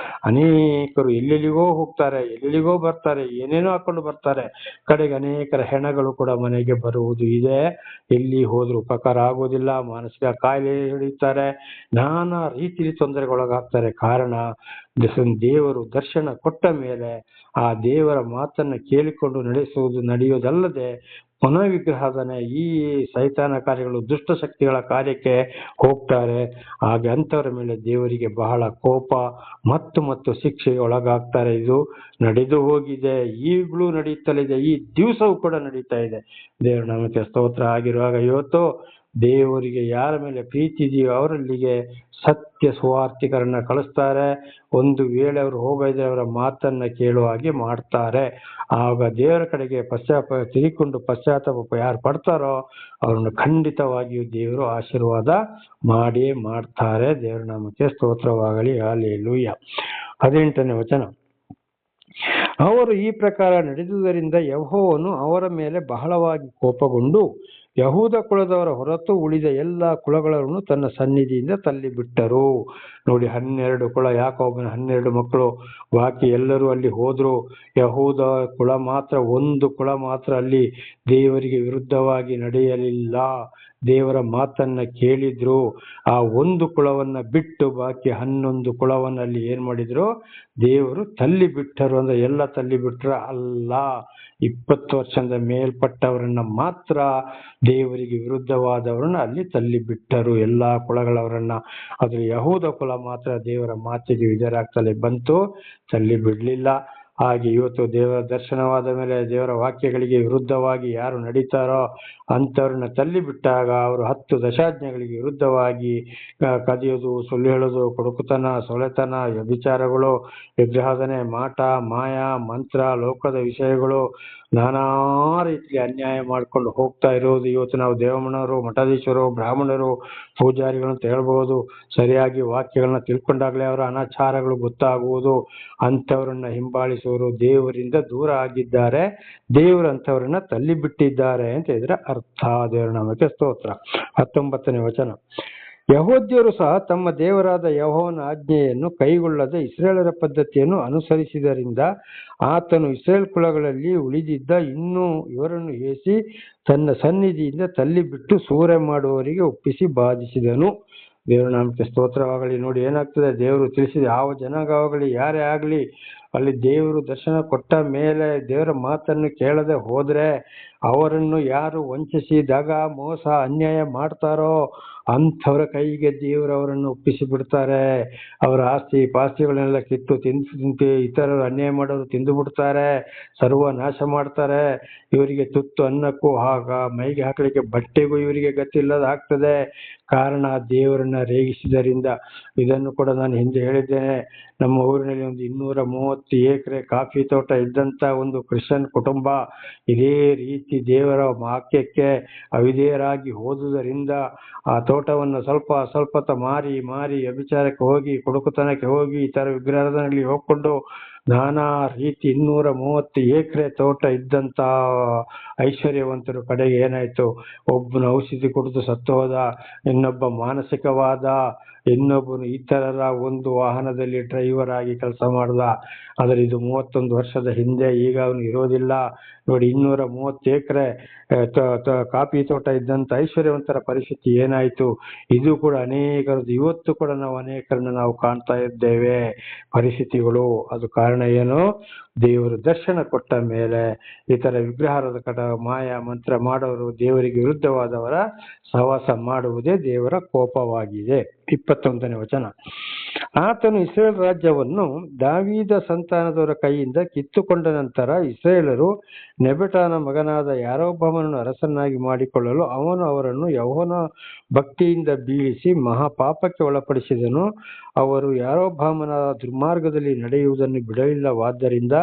ಅನೇಕರು ಎಲ್ಲೆಲ್ಲಿಗೋ ಹೋಗ್ತಾರೆ, ಎಲ್ಲೆಲ್ಲಿಗೋ ಬರ್ತಾರೆ, ಏನೇನೋ ಹಾಕೊಂಡು ಬರ್ತಾರೆ. ಕಡೆಗೆ ಅನೇಕರ ಹೆಣಗಳು ಕೂಡ ಮನೆಗೆ ಬರುವುದು ಇದೆ. ಎಲ್ಲಿ ಹೋದ್ರೂ ಉಪಕಾರ ಆಗೋದಿಲ್ಲ. ಮಾನಸಿಕ ಕಾಯಿಲೆ ಹಿಡಿತಾರೆ, ನಾನಾ ರೀತಿಯಲ್ಲಿ ತೊಂದರೆಗೊಳಗಾಗ್ತಾರೆ. ಕಾರಣ ದೇವರು ದರ್ಶನ ಕೊಟ್ಟ ಮೇಲೆ ಆ ದೇವರ ಮಾತನ್ನ ಕೇಳಿಕೊಂಡು ನಡೆಯೋದಲ್ಲದೆ ಪುನಃ ವಿಗ್ರಹದನೆ ಈ ಸೈತಾನ ಕಾರ್ಯಗಳು, ದುಷ್ಟ ಶಕ್ತಿಗಳ ಕಾರ್ಯಕ್ಕೆ ಹೋಗ್ತಾರೆ. ಹಾಗೆ ಅಂಥವ್ರ ಮೇಲೆ ದೇವರಿಗೆ ಬಹಳ ಕೋಪ ಮತ್ತು ಶಿಕ್ಷೆಗೆ ಒಳಗಾಗ್ತಾರೆ. ಇದು ನಡೆದು ಹೋಗಿದೆ, ಈಗಲೂ ನಡೀತಲಿದೆ, ಈ ದಿವಸವೂ ಕೂಡ ನಡೀತಾ ಇದೆ. ದೇವರ ನಾಮಕ್ಕೆ ಸ್ತೋತ್ರ. ಆಗಿರುವಾಗ ಇವತ್ತು ದೇವರಿಗೆ ಯಾರ ಮೇಲೆ ಪ್ರೀತಿ ಇದೆಯೋ ಅವರಲ್ಲಿಗೆ ಸತ್ಯ ಸುವಾರ್ತಿಕರನ್ನ ಕಳಿಸ್ತಾರೆ. ಒಂದು ವೇಳೆ ಅವರು ಹೋಗದೆ ಅವರ ಮಾತನ್ನ ಕೇಳುವ ಹಾಗೆ ಮಾಡ್ತಾರೆ. ಆಗ ದೇವರ ಕಡೆಗೆ ತಿರುಗಿಕೊಂಡು ಪಶ್ಚಾತ್ತಾಪ ಯಾರು ಪಡ್ತಾರೋ ಅವರನ್ನು ಖಂಡಿತವಾಗಿಯೂ ದೇವರು ಆಶೀರ್ವಾದ ಮಾಡಿಯೇ ಮಾಡ್ತಾರೆ. ದೇವರ ನಾಮಕ್ಕೆ ಸ್ತೋತ್ರವಾಗಲಿ. ಹಲ್ಲೆಲೂಯಾ. 18ನೇ ವಚನ. ಅವರು ಈ ಪ್ರಕಾರ ನಡೆದುದರಿಂದ ಯೆಹೋವನು ಅವರ ಮೇಲೆ ಬಹಳವಾಗಿ ಕೋಪಗೊಂಡು ಯಹೂದ ಕುಲದವರ ಹೊರತು ಉಳಿದ ಎಲ್ಲ ಕುಲಗಳನ್ನು ತನ್ನ ಸನ್ನಿಧಿಯಿಂದ ತಳ್ಳಿಬಿಟ್ಟರು. ನೋಡಿ, 12 ಕುಲ, ಯಾಕೋಬನ 12 ಮಕ್ಕಳು, ಬಾಕಿ ಎಲ್ಲರೂ ಅಲ್ಲಿ ಹೋದ್ರು. ಯಹೂದ ಕುಲ ಮಾತ್ರ, ಒಂದು ಕುಲ ಮಾತ್ರ ಅಲ್ಲಿ ದೇವರಿಗೆ ವಿರುದ್ಧವಾಗಿ ನಡೆಯಲಿಲ್ಲ, ದೇವರ ಮಾತನ್ನ ಕೇಳಿದ್ರು. ಆ ಒಂದು ಕುಲವನ್ನ ಬಿಟ್ಟು ಬಾಕಿ 11 ಕುಲವನ್ನಲ್ಲಿ ಏನ್ ಮಾಡಿದ್ರು? ದೇವರು ತಳ್ಳಿ ಬಿಟ್ಟರು. ಅಂದ್ರೆ ಎಲ್ಲ ತಳ್ಳಿ ಬಿಟ್ರ ಅಲ್ಲ, 20 ವರ್ಷದ ಮೇಲ್ಪಟ್ಟವರನ್ನ ಮಾತ್ರ ದೇವರಿಗೆ ವಿರುದ್ಧವಾದವರನ್ನ ಅಲ್ಲಿ ತಳ್ಳಿ ಬಿಟ್ಟರು, ಎಲ್ಲಾ ಕುಲಗಳವರನ್ನ. ಆದ್ರೆ ಯಹೂದ ಕುಲ ಮಾತ್ರ ದೇವರ ಮಾತಿಗೆ ವಿಧೇಯರಾಗ್ತಲೇ ಬಂತು, ತಳ್ಳಿ ಬಿಡಲಿಲ್ಲ. ಹಾಗೆ ಇವತ್ತು ದೇವರ ದರ್ಶನವಾದ ಮೇಲೆ ದೇವರ ವಾಕ್ಯಗಳಿಗೆ ವಿರುದ್ಧವಾಗಿ ಯಾರು ನಡೀತಾರೋ ಅಂಥವ್ರನ್ನ ತಳ್ಳಿ ಬಿಟ್ಟಾಗ ಅವರು 10 ದಶಾಜ್ಞೆಗಳಿಗೆ ವಿರುದ್ಧವಾಗಿ ಕದಿಯೋದು, ಸುಳ್ಳು ಹೇಳೋದು, ಕೊಡುಕುತನ, ಸೊಳೆತನ, ವ್ಯಭಿಚಾರಗಳು, ವಿಗ್ರಹಾಧನೆ, ಮಾಟ, ಮಾಯ, ಮಂತ್ರ, ಲೋಕದ ವಿಷಯಗಳು, ನಾನಾ ರೀತಿಯ ಅನ್ಯಾಯ ಮಾಡ್ಕೊಂಡು ಹೋಗ್ತಾ ಇರೋದು. ಇವತ್ತು ನಾವು ದೇವಮಣ್ಣವರು, ಮಠಾಧೀಶರು, ಬ್ರಾಹ್ಮಣರು, ಪೂಜಾರಿಗಳು ಅಂತ ಹೇಳ್ಬೋದು. ಸರಿಯಾಗಿ ವಾಕ್ಯಗಳನ್ನ ತಿಳ್ಕೊಂಡಾಗಲೇ ಅವರ ಅನಾಚಾರಗಳು ಗೊತ್ತಾಗುವುದು. ಅಂಥವ್ರನ್ನ ಹಿಂಬಾಲಿಸುವವರು ದೇವರಿಂದ ದೂರ ಆಗಿದ್ದಾರೆ, ದೇವರು ಅಂಥವ್ರನ್ನ ತಳ್ಳಿ ಬಿಟ್ಟಿದ್ದಾರೆ ಅಂತ ಇದ್ರೆ ಅರ್ಥ. ದೇವರ ನಾಮಕ್ಕೆ ಸ್ತೋತ್ರ. 19ನೇ ವಚನ. ಯಹೂದ್ಯರು ಸಹ ತಮ್ಮ ದೇವರಾದ ಯೆಹೋವನ ಆಜ್ಞೆಯನ್ನು ಕೈಗೊಳ್ಳದೆ ಇಸ್ರಾಯೇಲರ ಪದ್ಧತಿಯನ್ನು ಅನುಸರಿಸಿದ್ದರಿಂದ ಆತನು ಇಸ್ರಾಯೇಲ್ ಕುಲಗಳಲ್ಲಿ ಉಳಿದಿದ್ದ ಇನ್ನೂ ಇವರನ್ನು ಏಸಿ ತನ್ನ ಸನ್ನಿಧಿಯಿಂದ ತಳ್ಳಿ ಬಿಟ್ಟು ಸೂರೆ ಮಾಡುವವರಿಗೆ ಒಪ್ಪಿಸಿ ಬಾಧಿಸಿದನು. ದೇವರ ನಾಮಕ್ಕೆ ಸ್ತೋತ್ರವಾಗಲಿ. ನೋಡಿ ಏನಾಗ್ತದೆ, ದೇವರು ತಿಳಿಸಿದ ಯಾವ ಜನಾಂಗವಾಗಲಿ ಯಾರೇ ಆಗಲಿ ಅಲ್ಲಿ ದೇವರು ದರ್ಶನ ಕೊಟ್ಟ ಮೇಲೆ ದೇವರ ಮಾತನ್ನು ಕೇಳದೆ ಹೋದ್ರೆ ಅವರನ್ನು ಯಾರು ವಂಚಿಸಿ ದಗ ಮೋಸ ಅನ್ಯಾಯ ಮಾಡ್ತಾರೋ ಅಂಥವ್ರ ಕೈಗೆ ದೇವರು ಅವರನ್ನು ಒಪ್ಪಿಸಿ ಬಿಡ್ತಾರೆ. ಅವರ ಆಸ್ತಿ ಪಾಸ್ತಿಗಳನ್ನೆಲ್ಲ ಕಿತ್ತು ತಿಂದು ಇತರರು ಅನ್ಯಾಯ ಮಾಡೋರು ತಿಂದು ಬಿಡ್ತಾರೆ, ಸರ್ವನಾಶ ಮಾಡ್ತಾರೆ. ಇವರಿಗೆ ತುತ್ತು ಅನ್ನಕ್ಕೂ ಮೈಗೆ ಹಾಕಲಿಕ್ಕೆ ಬಟ್ಟೆಗೂ ಇವರಿಗೆ ಗತಿಯಿಲ್ಲದ ಆಗ್ತದೆ. ಕಾರಣ ದೇವರನ್ನ ರೇಗಿಸಿದರಿಂದ. ಇದನ್ನು ಕೂಡ ನಾನು ಹಿಂದೆ ಹೇಳಿದ್ದೇನೆ. ನಮ್ಮ ಊರಿನಲ್ಲಿ ಒಂದು 230 ಎಕರೆ ಕಾಫಿ ತೋಟ ಇದ್ದಂತ ಒಂದು ಕ್ರಿಶ್ಚಿಯನ್ ಕುಟುಂಬ ಇದೇ ರೀತಿ ದೇವರ ವಾಕ್ಯಕ್ಕೆ ಅವಿಧೇಯರಾಗಿ ಹೋದುದರಿಂದ ಆ ತೋಟವನ್ನು ಸ್ವಲ್ಪ ಮಾರಿ ವ್ಯಭಿಚಾರಕ್ಕೆ ಹೋಗಿ, ಕೊಡುಕುತನಕ್ಕೆ ಹೋಗಿ, ಇತರ ವಿಗ್ರಹದಲ್ಲಿ ಹೋಗ್ಕೊಂಡು ನಾನಾ ರೀತಿ 230 ಎಕರೆ ತೋಟ ಇದ್ದಂತ ಐಶ್ವರ್ಯವಂತರು ಕಡೆಗೆ ಏನಾಯ್ತು, ಒಬ್ಬನ ಔಷಧಿ ಕುಡಿದು ಸತ್ತು ಹೋದ, ಇನ್ನೊಬ್ಬ ಮಾನಸಿಕವಾದ, ಇನ್ನೊಬ್ಬನು ಈ ತರರ ಒಂದು ವಾಹನದಲ್ಲಿ ಡ್ರೈವರ್ ಆಗಿ ಕೆಲಸ ಮಾಡ್ದ. ಆದರೆ ಇದು 31 ವರ್ಷದ ಹಿಂದೆ. ಈಗ ಅವನು ಇರೋದಿಲ್ಲ. ನೋಡಿ 230 ಎಕರೆ ಕಾಫಿ ತೋಟ ಇದ್ದಂತ ಐಶ್ವರ್ಯವಂತರ ಪರಿಸ್ಥಿತಿ ಏನಾಯ್ತು. ಇದು ಕೂಡ ಅನೇಕರದ್ದು. ಇವತ್ತು ಕೂಡ ನಾವು ಅನೇಕರನ್ನ ನಾವು ಕಾಣ್ತಾ ಇದ್ದೇವೆ ಪರಿಸ್ಥಿತಿಗಳು. ಅದು ಕಾರಣ ಏನು? ದೇವರು ದರ್ಶನ ಕೊಟ್ಟ ಮೇಲೆ ಇತರ ವಿಗ್ರಹಾರದ ಮಾಯ ಮಂತ್ರ ಮಾಡೋರು, ದೇವರಿಗೆ ವಿರುದ್ಧವಾದವರ ಸಹವಾಸ ಮಾಡುವುದೇ ದೇವರ ಕೋಪವಾಗಿದೆ. 21ನೇ ವಚನ. ಆತನು ಇಸ್ರೇಲ್ ರಾಜ್ಯವನ್ನು ದಾವೀದ ಸಂತಾನದವರ ಕೈಯಿಂದ ಕಿತ್ತುಕೊಂಡ ನಂತರ ಇಸ್ರೇಲರು ನೆಬಟಾನ ಮಗನಾದ ಯಾರೊಬ್ಬಾಮನನ್ನು ಅರಸನಾಗಿ ಮಾಡಿಕೊಳ್ಳಲು ಅವನು ಅವರನ್ನು ಯೆಹೋವನ ಭಕ್ತಿಯಿಂದ ಬೀಳಿಸಿ ಮಹಾಪಾಪಕ್ಕೆ ಒಳಪಡಿಸಿದನು. ಅವರು ಯಾರೊಬ್ಬಾಮನ ದುರ್ಮಾರ್ಗದಲ್ಲಿ ನಡೆಯುವುದನ್ನು ಬಿಡಲಿಲ್ಲವಾದ್ದರಿಂದ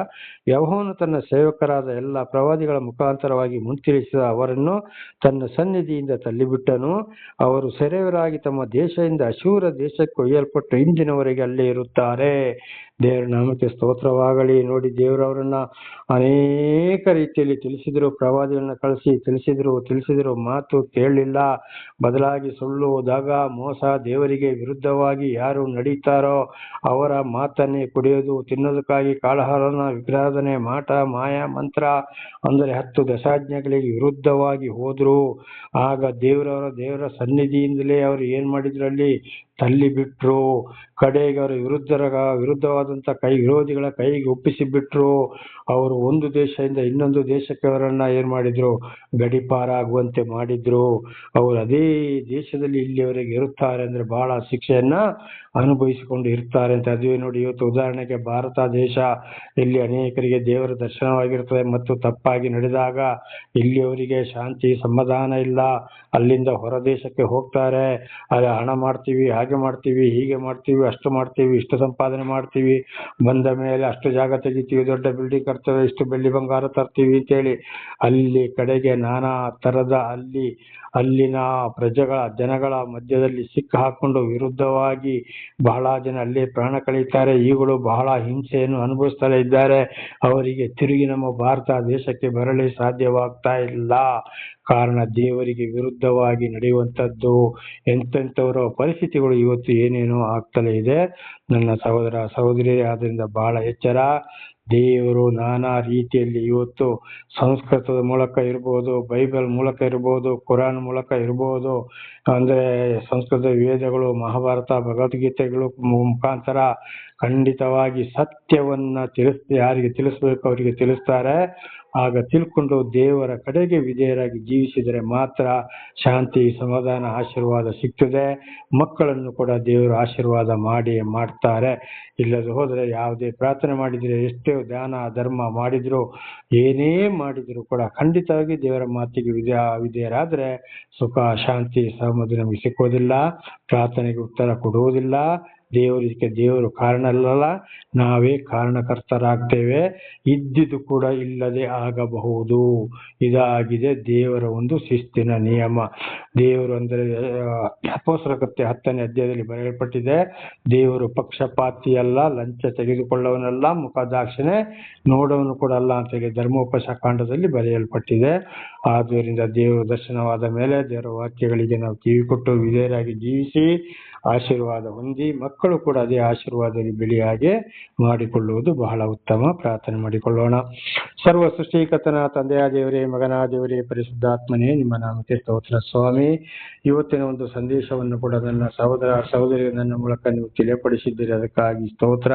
ಯೆಹೋವನು ತನ್ನ ಸೇವಕರಾದ ಎಲ್ಲ ಪ್ರವಾದಿಗಳ ಮುಖಾಂತರವಾಗಿ ಮುಂತಿಳಿಸಿದ ಅವರನ್ನು ತನ್ನ ಸನ್ನಿಧಿಯಿಂದ ತಳ್ಳಿಬಿಟ್ಟನು. ಅವರು ಸೆರೆಯವರಾಗಿ ತಮ್ಮ ದೇಶದಿಂದ ಅಶೂರ ದೇಶಕ್ಕೆ ಒಯ್ಯಲ್ಪಟ್ಟು ಇಂದಿನವರೆಗೆ ಅಲ್ಲೇ ಇರುತ್ತಾರೆ. ದೇವರ ನಾಮಕ್ಕೆ ಸ್ತೋತ್ರವಾಗಲಿ. ನೋಡಿ, ದೇವರವರನ್ನ ಅನೇಕ ರೀತಿಯಲ್ಲಿ ತಿಳಿಸಿದ್ರು, ಪ್ರವಾದಿಗಳನ್ನ ಕಳಿಸಿ ತಿಳಿಸಿದ್ರು, ಮಾತು ಕೇಳಲಿಲ್ಲ. ಬದಲಾಗಿ ಸುಳ್ಳು, ದಗ, ಮೋಸ, ದೇವರಿಗೆ ವಿರುದ್ಧವಾಗಿ ಯಾರು ನಡೀತಾರೋ ಅವರ ಮಾತನ್ನೇ ಕುಡಿಯೋದು, ತಿನ್ನೋದಕ್ಕಾಗಿ ಕಾಳಹಾರನ, ವಿಗ್ರಹಾಧನೆ, ಮಾಟ, ಮಾಯ, ಮಂತ್ರ ಅಂದರೆ 10 ದಶಾಜ್ಞೆಗಳಿಗೆ ವಿರುದ್ಧವಾಗಿ ಹೋದ್ರು. ಆಗ ದೇವರ ಸನ್ನಿಧಿಯಿಂದಲೇ ಅವರು ಏನ್ ಮಾಡಿದ್ರಲ್ಲಿ ತಳ್ಳಿ ಬಿಟ್ರು. ಕಡೆಗೆ ಅವರು ವಿರುದ್ಧವಾದಂತ ವಿರೋಧಿಗಳ ಕೈಗೆ ಒಪ್ಪಿಸಿ ಬಿಟ್ರು. ಅವರು ಒಂದು ದೇಶದಿಂದ ಇನ್ನೊಂದು ದೇಶಕ್ಕೆ ಅವರನ್ನ ಏನ್ ಮಾಡಿದ್ರು, ಗಡಿಪಾರಾಗುವಂತೆ ಮಾಡಿದ್ರು. ಅವರು ಅದೇ ದೇಶದಲ್ಲಿ ಇಲ್ಲಿಯವರೆಗೆ ಇರುತ್ತಾರೆ ಅಂದ್ರೆ ಬಹಳ ಶಿಕ್ಷೆಯನ್ನ ಅನುಭವಿಸಿಕೊಂಡು ಇರ್ತಾರೆ ಅಂತ. ಅದುವೇ ನೋಡಿ, ಇವತ್ತು ಉದಾಹರಣೆಗೆ ಭಾರತ ದೇಶ, ಇಲ್ಲಿ ಅನೇಕರಿಗೆ ದೇವರ ದರ್ಶನವಾಗಿರ್ತದೆ ಮತ್ತು ತಪ್ಪಾಗಿ ನಡೆದಾಗ ಇಲ್ಲಿ ಅವರಿಗೆ ಶಾಂತಿ ಸಮಾಧಾನ ಇಲ್ಲ. ಅಲ್ಲಿಂದ ಹೊರ ದೇಶಕ್ಕೆ ಹೋಗ್ತಾರೆ. ಅಲ್ಲಿ ಹಣ ಮಾಡ್ತೀವಿ, ಹಾಗೆ ಮಾಡ್ತೀವಿ, ಹೀಗೆ ಮಾಡ್ತೀವಿ, ಅಷ್ಟು ಮಾಡ್ತೀವಿ, ಇಷ್ಟು ಸಂಪಾದನೆ ಮಾಡ್ತೀವಿ, ಬಂದ ಮೇಲೆ ಅಷ್ಟು ಜಾಗ ತೆಗಿತೀವಿ, ದೊಡ್ಡ ಬಿಲ್ಡಿಂಗ್ ಕಟ್ತೇವೆ, ಇಷ್ಟು ಬೆಳ್ಳಿ ಬಂಗಾರ ತರ್ತೀವಿ ಅಂತೇಳಿ ಅಲ್ಲಿ ಕಡೆಗೆ ನಾನಾ ತರದ ಅಲ್ಲಿನ ಜನಗಳ ಮಧ್ಯದಲ್ಲಿ ಸಿಕ್ಕ ಹಾಕೊಂಡು ವಿರುದ್ಧವಾಗಿ ಬಹಳ ಜನ ಅಲ್ಲೇ ಪ್ರಾಣ ಕಳೀತಾರೆ. ಈಗಲೂ ಬಹಳ ಹಿಂಸೆಯನ್ನು ಅನುಭವಿಸ್ತಲೇ ಇದ್ದಾರೆ. ಅವರಿಗೆ ತಿರುಗಿ ನಮ್ಮ ಭಾರತ ದೇಶಕ್ಕೆ ಬರಲು ಸಾಧ್ಯವಾಗ್ತಾ ಇಲ್ಲ. ಕಾರಣ ದೇವರಿಗೆ ವಿರುದ್ಧವಾಗಿ ನಡೆಯುವಂಥದ್ದು ಎಂತೆಂಥವರ ಪರಿಸ್ಥಿತಿಗಳು ಇವತ್ತು ಏನೇನೋ ಆಗ್ತಲೇ ಇದೆ. ನನ್ನ ಸಹೋದರ ಸಹೋದರಿಯರೇ, ಆದ್ದರಿಂದ ಬಹಳ ಎಚ್ಚರ. ದೇವರು ನಾನಾ ರೀತಿಯಲ್ಲಿ ಇವತ್ತು ಸಂಸ್ಕೃತದ ಮೂಲಕ ಇರ್ಬೋದು, ಬೈಬಲ್ ಮೂಲಕ ಇರ್ಬೋದು, ಕುರಾನ್ ಮೂಲಕ ಇರ್ಬೋದು, ಅಂದ್ರೆ ಸಂಸ್ಕೃತ ವೇದಗಳು, ಮಹಾಭಾರತ, ಭಗವದ್ಗೀತೆಗಳು ಮುಖಾಂತರ ಖಂಡಿತವಾಗಿ ಸತ್ಯವನ್ನ ಯಾರಿಗೆ ತಿಳಿಸ್ಬೇಕು ಅವರಿಗೆ ತಿಳಿಸ್ತಾರೆ. ಆಗ ತಿಳ್ಕೊಂಡು ದೇವರ ಕಡೆಗೆ ವಿಧೇಯರಾಗಿ ಜೀವಿಸಿದರೆ ಮಾತ್ರ ಶಾಂತಿ, ಸಮಾಧಾನ, ಆಶೀರ್ವಾದ ಸಿಗ್ತದೆ. ಮಕ್ಕಳನ್ನು ಕೂಡ ದೇವರು ಆಶೀರ್ವಾದ ಮಾಡ್ತಾರೆ. ಇಲ್ಲದೆ ಹೋದ್ರೆ ಯಾವುದೇ ಪ್ರಾರ್ಥನೆ ಮಾಡಿದ್ರೆ, ಎಷ್ಟೇ ಧ್ಯಾನ ಧರ್ಮ ಮಾಡಿದ್ರು, ಏನೇ ಮಾಡಿದ್ರು ಕೂಡ ಖಂಡಿತವಾಗಿ ದೇವರ ಮಾತಿಗೆ ವಿಧೇಯರಾದ್ರೆ ಸುಖ, ಶಾಂತಿ, ಸಮಾಧಾನ ನಮಗೆ ಸಿಕ್ಕೋದಿಲ್ಲ. ಪ್ರಾರ್ಥನೆಗೆ ಉತ್ತರ ಕೊಡುವುದಿಲ್ಲ. ದೇವರು ಕಾರಣ ಅಲ್ಲಲ್ಲ, ನಾವೇ ಕಾರಣಕರ್ತರಾಗ್ತೇವೆ. ಇದ್ದಿದ್ದು ಕೂಡ ಇಲ್ಲದೆ ಆಗಬಹುದು. ಇದಾಗಿದೆ ದೇವರ ಒಂದು ಶಿಸ್ತಿನ ನಿಯಮ. ದೇವರು ಅಂದರೆ ಅಪೊಸ್ತಲರ ಕೃತ್ಯ 10ನೇ ಅಧ್ಯಾಯದಲ್ಲಿ ಬರೆಯಲ್ಪಟ್ಟಿದೆ, ದೇವರು ಪಕ್ಷಪಾತಿಯಲ್ಲ, ಲಂಚ ತೆಗೆದುಕೊಳ್ಳವನಲ್ಲ, ಮುಖದಾಕ್ಷಿಣೆ ನೋಡವನು ಕೂಡ ಅಲ್ಲ ಅಂತೇಳಿ ಧರ್ಮೋಪದೇಶ ಕಾಂಡದಲ್ಲಿ ಬರೆಯಲ್ಪಟ್ಟಿದೆ. ಆದ್ದರಿಂದ ದೇವರು ದರ್ಶನವಾದ ಮೇಲೆ ದೇವರ ವಾಕ್ಯಗಳಿಗೆ ನಾವು ಕಿವಿ ಕೊಟ್ಟು ವಿಧೇಯರಾಗಿ ಜೀವಿಸಿ ಆಶೀರ್ವಾದ ಹೊಂದಿ ಮಕ್ಕಳು ಕೂಡ ಅದೇ ಆಶೀರ್ವಾದದಲ್ಲಿ ಬೆಳೆಯಾಗೆ ಮಾಡಿಕೊಳ್ಳುವುದು ಬಹಳ ಉತ್ತಮ. ಪ್ರಾರ್ಥನೆ ಮಾಡಿಕೊಳ್ಳೋಣ. ಸರ್ವ ಸೃಷ್ಟಿಕರ್ತನ ತಂದೆಯ ದೇವರೇ, ಮಗನ ದೇವರೇ, ಪರಿಶುದ್ಧಾತ್ಮನೇ, ನಿಮ್ಮ ನಾಮಕ್ಕೆ ಸ್ತೋತ್ರ ಸ್ವಾಮಿ. ಇವತ್ತಿನ ಒಂದು ಸಂದೇಶವನ್ನು ಕೂಡ ನನ್ನ ಸಹೋದರಿ ನನ್ನ ಮೂಲಕ ನೀವು ತಿಳಿಯಪಡಿಸಿದ್ದೀರಿ, ಅದಕ್ಕಾಗಿ ಸ್ತೋತ್ರ.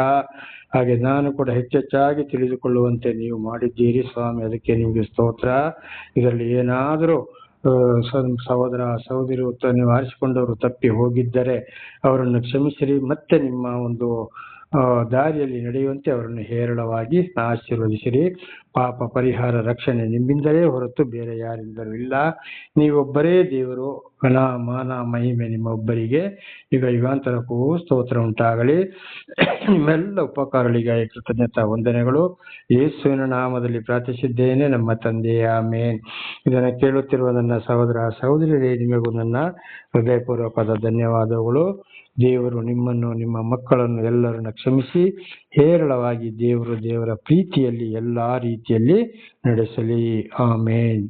ಹಾಗೆ ನಾನು ಕೂಡ ಹೆಚ್ಚೆಚ್ಚಾಗಿ ತಿಳಿದುಕೊಳ್ಳುವಂತೆ ನೀವು ಮಾಡಿದ್ದೀರಿ ಸ್ವಾಮಿ, ಅದಕ್ಕೆ ನಿಮಗೆ ಸ್ತೋತ್ರ. ಇದರಲ್ಲಿ ಏನಾದರೂ ಸಹೋದರಿ ನೀವು ಆರಿಸಿಕೊಂಡವರು ತಪ್ಪಿ ಹೋಗಿದ್ದರೆ ಅವರನ್ನು ಕ್ಷಮಿಸಿರಿ. ಮತ್ತೆ ನಿಮ್ಮ ಒಂದು ದಾರಿಯಲ್ಲಿ ನಡೆಯುವಂತೆ ಅವರನ್ನು ಹೇರಳವಾಗಿ ಆಶೀರ್ವದಿಸಿರಿ. ಪಾಪ ಪರಿಹಾರ ರಕ್ಷಣೆ ನಿಮ್ಮಿಂದಲೇ ಹೊರತು ಬೇರೆ ಯಾರಿಂದಲೂ ಇಲ್ಲ. ನೀವೊಬ್ಬರೇ ದೇವರು. ಘನ ಮಾನ ಮಹಿಮೆ ನಿಮ್ಮೊಬ್ಬರಿಗೆ ಈಗ ಯುಗಾಂತರಕ್ಕೂ ಸ್ತೋತ್ರ ಉಂಟಾಗಲಿ. ನಿಮ್ಮೆಲ್ಲ ಉಪಕಾರಗಳಿಗಾಗಿ ಕೃತಜ್ಞತಾ ವಂದನೆಗಳು. ಯೇಸುವಿನ ನಾಮದಲ್ಲಿ ಪ್ರಾರ್ಥಿಸಿದ್ದೇನೆ ನಮ್ಮ ತಂದೆಯ ಆಮೆನ್. ಇದನ್ನು ಕೇಳುತ್ತಿರುವ ನನ್ನ ಸಹೋದರರೇ, ನಿಮಗೂ ನನ್ನ ಹೃದಯಪೂರ್ವಕವಾದ ಧನ್ಯವಾದಗಳು. ದೇವರು ನಿಮ್ಮನ್ನು, ನಿಮ್ಮ ಮಕ್ಕಳನ್ನು ಎಲ್ಲರನ್ನ ಕ್ಷಮಿಸಿ ಹೇರಳವಾಗಿ ದೇವರ ಪ್ರೀತಿಯಲ್ಲಿ ಎಲ್ಲಾ ರೀತಿಯಲ್ಲಿ ನಡೆಸಲಿ. ಆಮೇನ್.